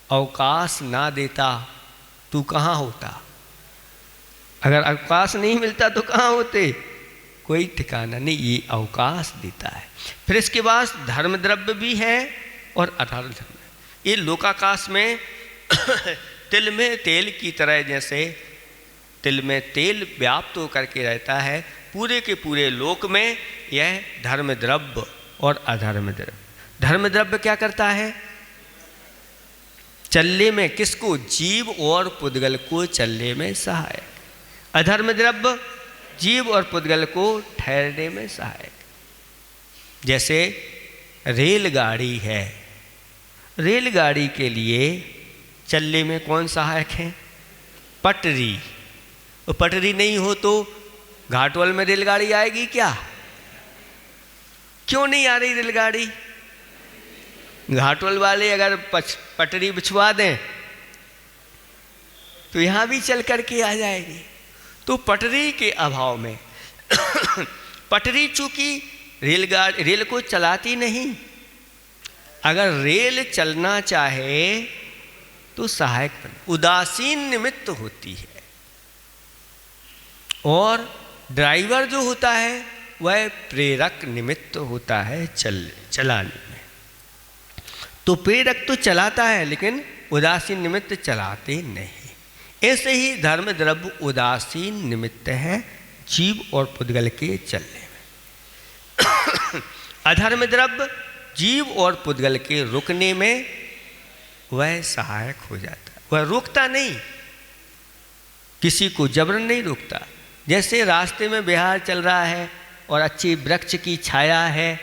अवकाश ना देता तू कहाँ होता? अगर अवकाश नहीं मिलता तो कहाँ होते? कोई ठिकाना नहीं। ये अवकाश देता है। फिर इसके बाद धर्म द्रव्य भी है और अधर्म द्रव्य। ये लोकाकाश में तिल में तेल की तरह, जैसे तिल में तेल व्याप्त होकर के रहता है, पूरे के पूरे लोक में यह धर्म द्रव्य और अधर्म द्रव्य। धर्म द्रव्य क्या करता है? चलने में किसको? जीव और पुद्गल को चलने में सहायक। अधर्म द्रव्य जीव और पुद्गल को ठहरने में सहायक। जैसे रेलगाड़ी है, रेलगाड़ी के लिए चलने में कौन सहायक है? पटरी। और पटरी नहीं हो तो घाटोल में रेलगाड़ी आएगी क्या? क्यों नहीं आ रही रेलगाड़ी? घाटोल वाले अगर पटरी बिछवा दें तो यहाँ भी चल करके आ जाएगी। तो पटरी के अभाव में पटरी चूंकि रेल को चलाती नहीं, अगर रेल चलना चाहे तो सहायक उदासीन निमित्त होती है, और ड्राइवर जो होता है वह प्रेरक निमित्त होता है चलाने में। तो प्रेरक तो चलाता है लेकिन उदासीन निमित्त चलाते नहीं। ऐसे ही धर्म द्रव्य उदासीन निमित्त है जीव और पुद्गल के चलने में। अधर्म द्रव्य जीव और पुद्गल के रुकने में वह सहायक हो जाता है, वह रोकता नहीं, किसी को जबरन नहीं रोकता। जैसे रास्ते में बिहार चल रहा है और अच्छी वृक्ष की छाया है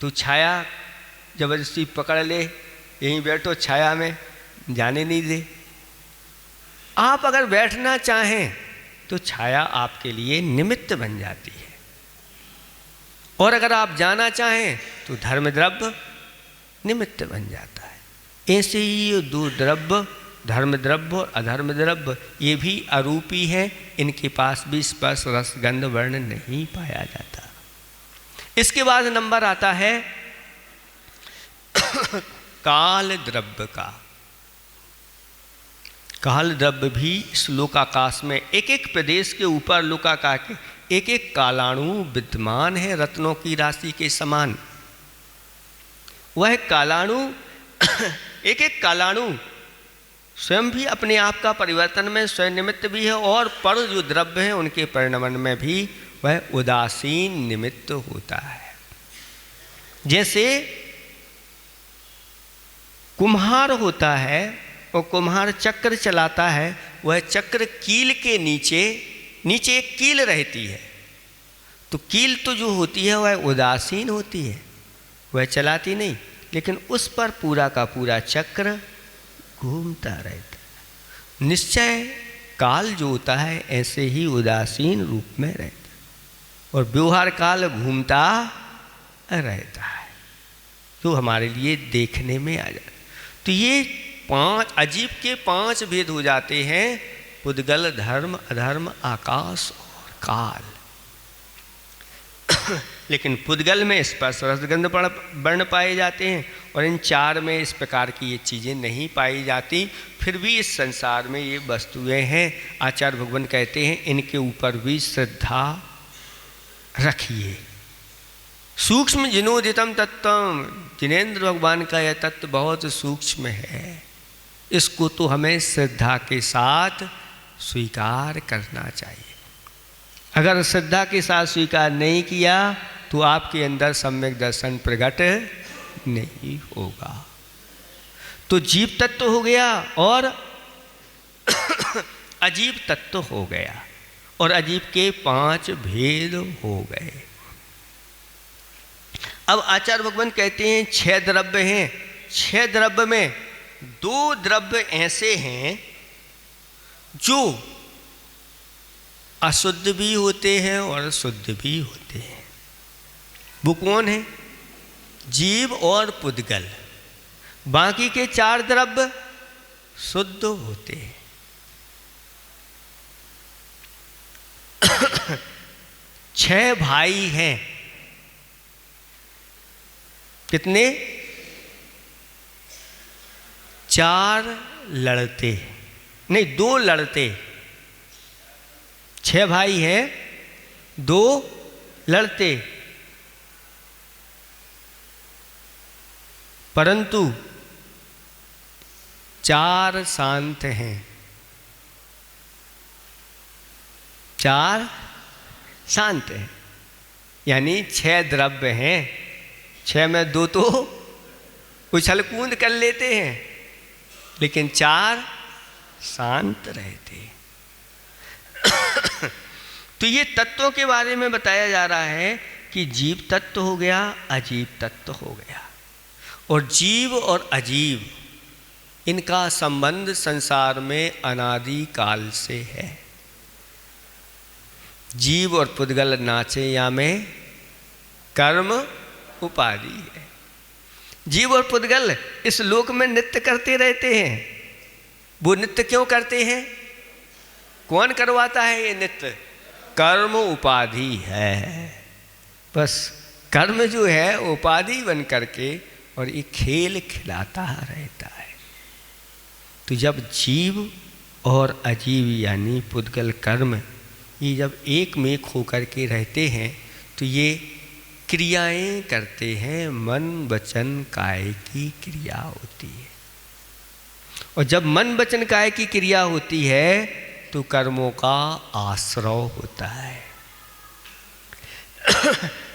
तो छाया जबरदस्ती पकड़ ले, यहीं बैठो छाया में, जाने नहीं दे। आप अगर बैठना चाहें तो छाया आपके लिए निमित्त बन जाती है, और अगर आप जाना चाहें तो धर्म द्रव्य निमित्त बन जाता है। ऐसे ही ये दो द्रव्य, धर्म द्रव्य और अधर्म द्रव्य, ये भी अरूपी हैं, इनके पास भी स्पर्श रस गंध वर्ण नहीं पाया जाता। इसके बाद नंबर आता है काल द्रव्य का। काल द्रव्य भी इस लोकाकाश में एक एक प्रदेश के ऊपर लोकाकाश के एक एक कालाणु विद्यमान है, रत्नों की राशि के समान। वह कालाणु एक एक कालाणु स्वयं भी अपने आप का परिवर्तन में स्वयं निमित्त भी है, और पर जो द्रव्य हैं उनके परिणमन में भी वह उदासीन निमित्त होता है। जैसे कुम्हार होता है और कुम्हार चक्र चलाता है, वह चक्र कील के नीचे एक कील रहती है, तो कील तो जो होती है वह उदासीन होती है, वह चलाती नहीं, लेकिन उस पर पूरा का पूरा चक्र घूमता रहता है। निश्चय काल जो होता है ऐसे ही उदासीन रूप में रहता है, और व्यवहार काल घूमता रहता है, तो हमारे लिए देखने में आ जाता है। तो ये पांच अजीब के पांच भेद हो जाते हैं, पुद्गल, धर्म, अधर्म, आकाश और काल। लेकिन पुद्गल में स्पर्श रसगंध वर्ण पाए जाते हैं, और इन चार में इस प्रकार की ये चीज़ें नहीं पाई जाती। फिर भी इस संसार में ये वस्तुएं हैं। आचार्य भगवान कहते हैं इनके ऊपर भी श्रद्धा रखिए। सूक्ष्म जिनोदितम तत्वम, जिनेन्द्र भगवान का यह तत्व बहुत सूक्ष्म है, इसको तो हमें श्रद्धा के साथ स्वीकार करना चाहिए। अगर श्रद्धा के साथ स्वीकार नहीं किया तो आपके अंदर सम्यक दर्शन प्रकट नहीं होगा। तो जीव तत्व हो गया और अजीब तत्व हो गया, और अजीब के पांच भेद हो गए। अब आचार्य भगवान कहते हैं 6 द्रव्य हैं। 6 द्रव्य में 2 द्रव्य ऐसे हैं जो अशुद्ध भी होते हैं और शुद्ध भी होते हैं। वो कौन है? जीव और पुद्गल। बाकी के 4 द्रव्य शुद्ध होते हैं। 6 भाई हैं। कितने? 4 लड़ते, नहीं 2 लड़ते। 6 भाई हैं, 2 लड़ते, परंतु 4 शांत हैं। 4 शांत हैं, यानी 6 द्रव्य हैं। 6 में 2 तो उछल कूद कर लेते हैं, लेकिन 4 शांत रहते हैं। तो ये तत्वों के बारे में बताया जा रहा है कि जीव तत्व हो गया, अजीब तत्व हो गया। और जीव और अजीव इनका संबंध संसार में अनादि काल से है। जीव और पुद्गल नाचे या में कर्म उपाधि है। जीव और पुद्गल इस लोक में नृत्य करते रहते हैं। वो नृत्य क्यों करते हैं? कौन करवाता है ये नृत्य? कर्म उपाधि है। बस कर्म जो है उपाधि बन करके और ये खेल खिलाता रहता है। तो जब जीव और अजीव यानी पुद्गल कर्म ये जब एक में खो करके रहते हैं तो ये क्रियाएं करते हैं। मन वचन काय की क्रिया होती है। और जब मन वचन काय की क्रिया होती है तो कर्मों का आश्रव होता है।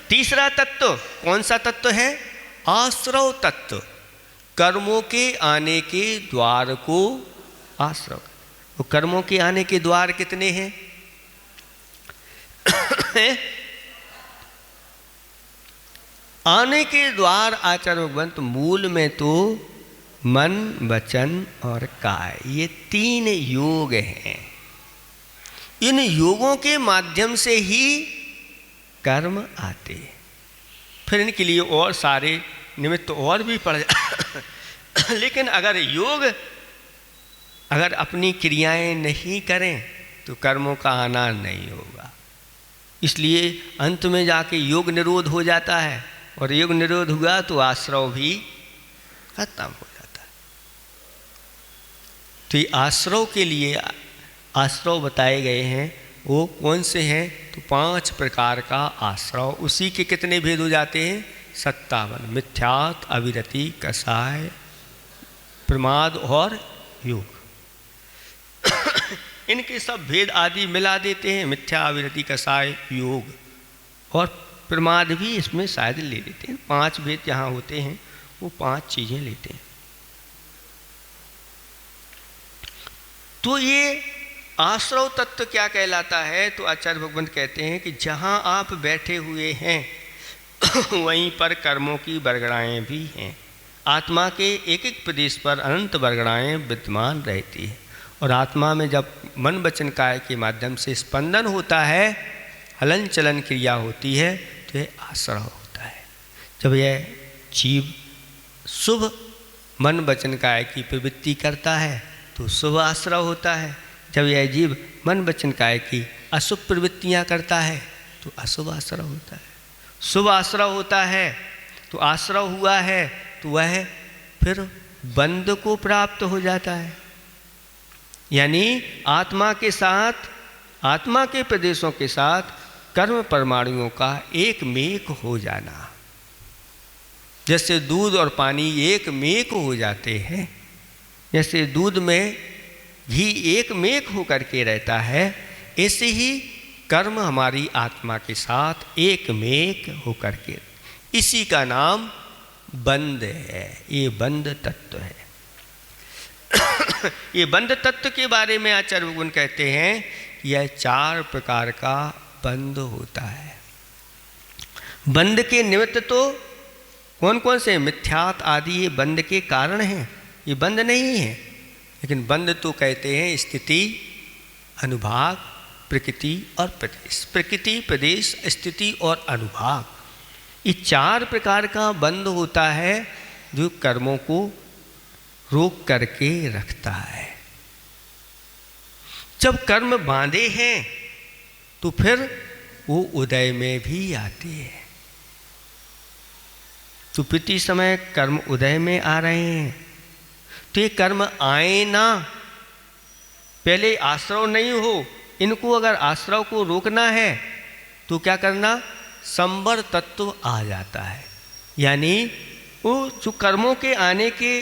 तीसरा तत्व कौन सा तत्व है? आश्रव तत्व। कर्मों के आने के द्वार को आश्रव। वो कर्मों के आने के द्वार कितने हैं? आने के द्वार आचार्य भगवंत मूल में तो मन वचन और काय ये 3 योग हैं। इन योगों के माध्यम से ही कर्म आते हैं। फिर इनके लिए और सारे निमित्त और भी पड़ लेकिन अगर योग अगर अपनी क्रियाएं नहीं करें तो कर्मों का आना नहीं होगा। इसलिए अंत में जाके योग निरोध हो जाता है और योग निरोध हुआ तो आश्रव भी खत्म हो जाता है। तो ये आश्रव के लिए आश्रव बताए गए हैं। वो कौन से हैं? तो 5 प्रकार का आश्रव। उसी के कितने भेद हो जाते हैं? 57। मिथ्यात, अविरति, कषाय, प्रमाद और योग। इनके सब भेद आदि मिला देते हैं। मिथ्या, अविरति, कषाय, योग और प्रमाद भी इसमें शायद ले लेते हैं। 5 भेद जहाँ होते हैं वो 5 चीज़ें लेते हैं। तो ये आश्रव तत्व क्या कहलाता है? तो आचार्य भगवंत कहते हैं कि जहाँ आप बैठे हुए हैं वहीं पर कर्मों की बरगड़ाएँ भी हैं। आत्मा के एक एक प्रदेश पर अनंत बरगड़ाएँ विद्यमान रहती है। और आत्मा में जब मन वचन काय के माध्यम से स्पंदन होता है, हलन चलन क्रिया होती है, तो यह आश्रव होता है। जब यह जीव शुभ मन वचन काय की प्रवृत्ति करता है तो शुभ आश्रव होता है। जब यह जीव मन वचन काय की अशुभ प्रवृत्तियाँ करता है तो अशुभ आश्रव होता है। शुभ आश्रव होता है तो आश्रव हुआ है तो वह फिर बंध को प्राप्त हो जाता है। यानी आत्मा के साथ, आत्मा के प्रदेशों के साथ कर्म परमाणुओं का एक मेक हो जाना। जैसे दूध और पानी एक मेक हो जाते हैं, जैसे दूध में घी एक मेक होकर के रहता है, ऐसे ही कर्म हमारी आत्मा के साथ एक मेक होकर के, इसी का नाम बंध है। ये बंध तत्व है। ये बंध तत्व के बारे में आचार्य भगवान कहते हैं कि यह 4 प्रकार का बंध होता है। बंध के निमित्त तो कौन कौन से? मिथ्यात आदि ये बंध के कारण हैं। ये बंध नहीं है, लेकिन बंध तो कहते हैं स्थिति, अनुभाग, प्रकृति और प्रदेश। प्रकृति, प्रदेश, स्थिति और अनुभाग, ये 4 प्रकार का बंध होता है जो कर्मों को रोक करके रखता है। जब कर्म बांधे हैं तो फिर वो उदय में भी आते हैं। तो प्रति समय कर्म उदय में आ रहे हैं तो ये कर्म आए ना, पहले आश्रव नहीं हो। इनको अगर आश्रव को रोकना है तो क्या करना? संवर तत्व आ जाता है। यानी वो जो कर्मों के आने के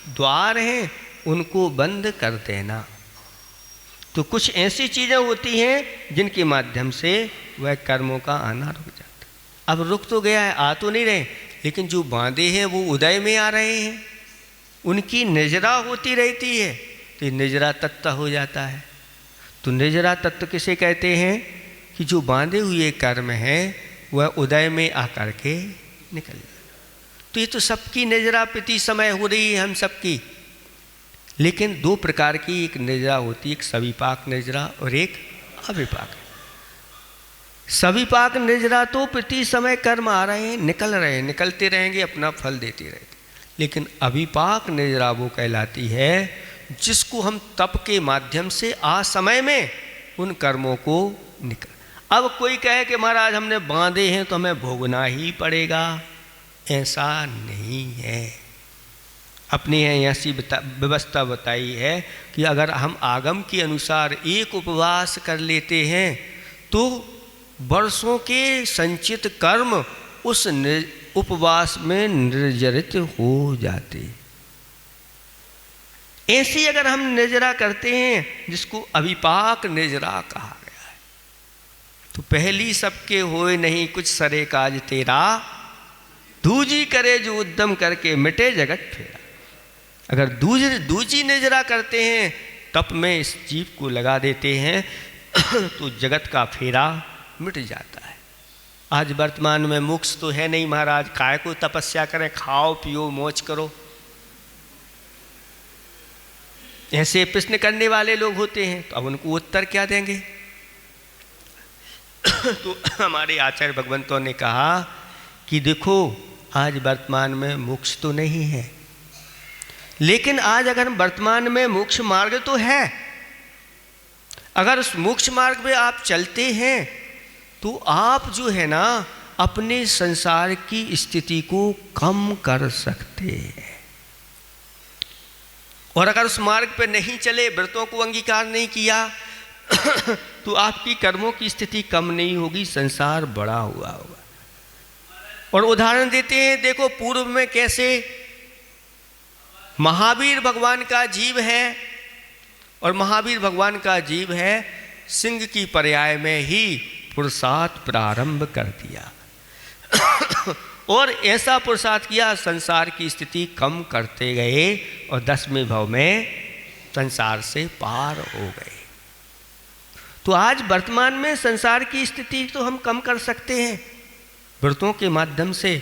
द्वार हैं उनको बंद कर देना। तो कुछ ऐसी चीज़ें होती हैं जिनके माध्यम से वह कर्मों का आना रुक जाता है। अब रुक तो गया है, आ तो नहीं रहे, लेकिन जो बांधे हैं वो उदय में आ रहे हैं, उनकी निजरा होती रहती है तो निजरा तत्व हो जाता है। तो निजरा तत्व किसे कहते हैं? कि जो बांधे हुए कर्म हैं वह उदय में आकर के निकल जाए। तो ये तो सबकी निजरा प्रति समय हो रही है, हम सबकी। लेकिन दो प्रकार की एक निर्जरा होती है, एक सविपाक निर्जरा और एक अविपाक। सविपाक निर्जरा तो प्रति समय कर्म आ रहे हैं, निकल रहे हैं, निकलते रहेंगे, अपना फल देते रहेंगे। लेकिन अविपाक निर्जरा वो कहलाती है जिसको हम तप के माध्यम से असमय में उन कर्मों को निकल। अब कोई कहे कि महाराज हमने बांधे हैं तो हमें भोगना ही पड़ेगा, ऐसा नहीं है। अपनी ऐसी व्यवस्था बताई है कि अगर हम आगम के अनुसार एक उपवास कर लेते हैं तो वर्षों के संचित कर्म उस उपवास में निर्जरित हो जाते। ऐसी अगर हम निर्जरा करते हैं जिसको अविपाक निर्जरा कहा गया है, तो पहली सबके होए नहीं कुछ सरे काज तेरा, दूजी करे जो उद्यम करके मिटे जगत फेरा। अगर दूजी निर्जरा करते हैं, तप में इस जीव को लगा देते हैं तो जगत का फेरा मिट जाता है। आज वर्तमान में मोक्ष तो है नहीं महाराज, काय को तपस्या करें, खाओ पियो मौज करो, ऐसे प्रश्न करने वाले लोग होते हैं। तो अब उनको उत्तर क्या देंगे? तो हमारे आचार्य भगवंतों ने कहा कि देखो आज वर्तमान में मोक्ष तो नहीं है, लेकिन आज अगर वर्तमान में मोक्ष मार्ग तो है। अगर उस मोक्ष मार्ग में आप चलते हैं तो आप जो है ना अपने संसार की स्थिति को कम कर सकते हैं। और अगर उस मार्ग पर नहीं चले, व्रतों को अंगीकार नहीं किया तो आपकी कर्मों की स्थिति कम नहीं होगी, संसार बड़ा हुआ होगा। और उदाहरण देते हैं, देखो पूर्व में कैसे महावीर भगवान का जीव है, और महावीर भगवान का जीव है सिंह की पर्याय में ही पुरुषार्थ प्रारंभ कर दिया और ऐसा पुरुषार्थ किया, संसार की स्थिति कम करते गए और 10वें भाव में संसार से पार हो गए। तो आज वर्तमान में संसार की स्थिति तो हम कम कर सकते हैं व्रतों के माध्यम से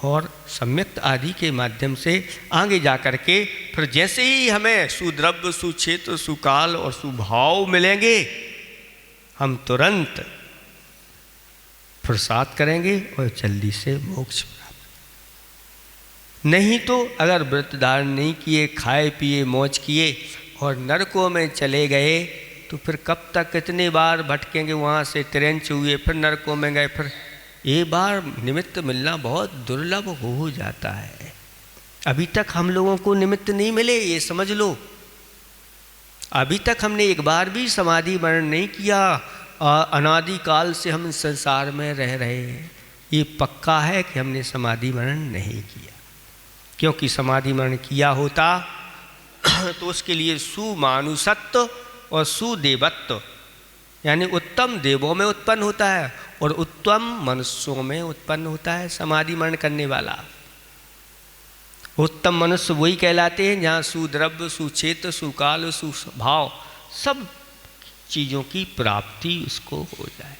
और सम्यक्त आदि के माध्यम से। आगे जा कर के फिर जैसे ही हमें सुद्रव्य, सुक्षेत्र, सुकाल और सुभाव मिलेंगे, हम तुरंत प्रसाद करेंगे और जल्दी से मोक्ष प्राप्त। नहीं तो अगर व्रत धारण नहीं किए, खाए पिए मौज किए और नरकों में चले गए तो फिर कब तक, कितने बार भटकेंगे, वहाँ से ट्रेंच हुए, फिर नरकों में गए, फिर एक बार निमित्त मिलना बहुत दुर्लभ हो जाता है। अभी तक हम लोगों को निमित्त नहीं मिले, ये समझ लो। अभी तक हमने एक बार भी समाधि मरण नहीं किया, अनादिकाल से हम संसार में रह रहे हैं। ये पक्का है कि हमने समाधि मरण नहीं किया, क्योंकि समाधि मरण किया होता तो उसके लिए सुमानुषत्व और सुदेवत्व, यानी उत्तम देवों में उत्पन्न होता है और उत्तम मनुष्यों में उत्पन्न होता है समाधि मरण करने वाला। उत्तम मनुष्य वही कहलाते हैं जहाँ सुद्रव्य, सुक्षेत्र, सुकाल, सुभाव सब चीज़ों की प्राप्ति उसको हो जाए।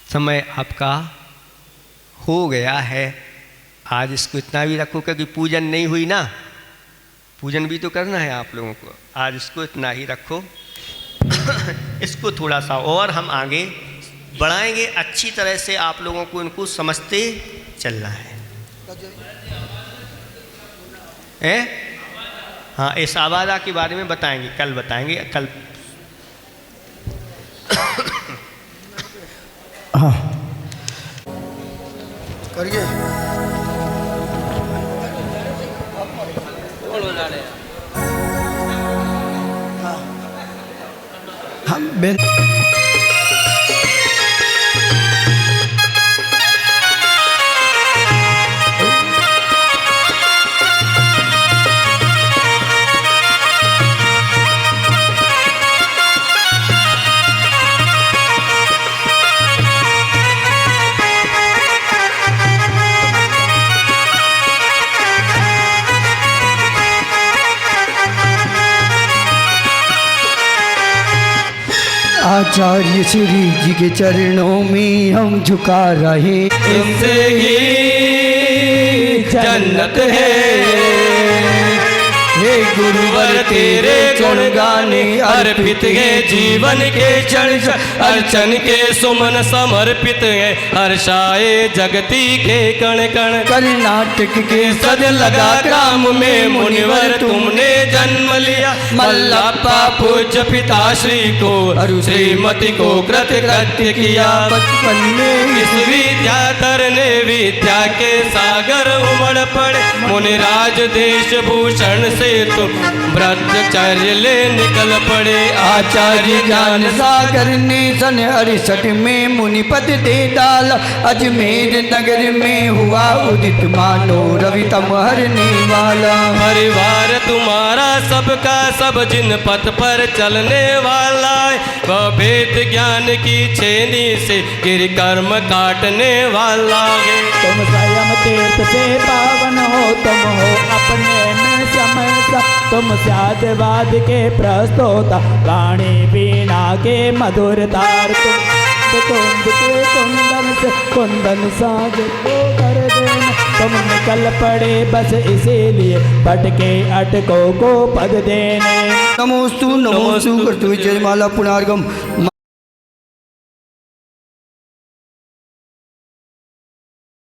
समय आपका हो गया है, आज इसको इतना भी रखो क्योंकि पूजन नहीं हुई ना, पूजन भी तो करना है आप लोगों को। आज इसको इतना ही रखो इसको थोड़ा सा और हम आगे बढ़ाएंगे, अच्छी तरह से आप लोगों को इनको समझते चलना है। हाँ, इस आवाज़ा के बारे में बताएंगे, कल बताएंगे, कल। हाँ करिए। हम आचार्य श्री जी के चरणों में हम झुका रहे, इनसे ही जन्नत है। हे गुरुवर तेरे गुण गाने अर्पित है जीवन के क्षण अर्चन के सुमन समर्पित है हर्षाए जगती के कण कण। कर्नाटक के सद लगा ग्राम में मुनिवर तुमने जन्म लिया मल्लप्पा पूज्य पिताश्री को श्रीमती को कृतकृत्य किया। बचपन में इस विद्याधर ने विद्या के सागर उमड़ पड़े मुनिराज देश भूषण से तुम ब्रह्मचर्य ले निकल पड़े। आचार्य ज्ञान सागर ने सन 68 में मुनिपद दे डाला अजमेर नगर में हुआ उदित मानो रवि तम हरने वाला। परिवार तुम्हारा सबका सब जिन पथ पर चलने वाला है वह वेद ज्ञान की छेनी से गिर कर्म काटने वाला है। तुम स्वयं तीर्थ से पावन हो तुम हो अपने में समय सा तुम साधवाद के प्रस्तोता वाणी वीणा के मधुर तार तुम के कुंदन से कुंदन साज को कर देना। तुम निकल पड़े बस इसीलिए भटके अटको को पद देने। नमोस्तु नमोस्तु कर्तु जयमाला पुनार्गम।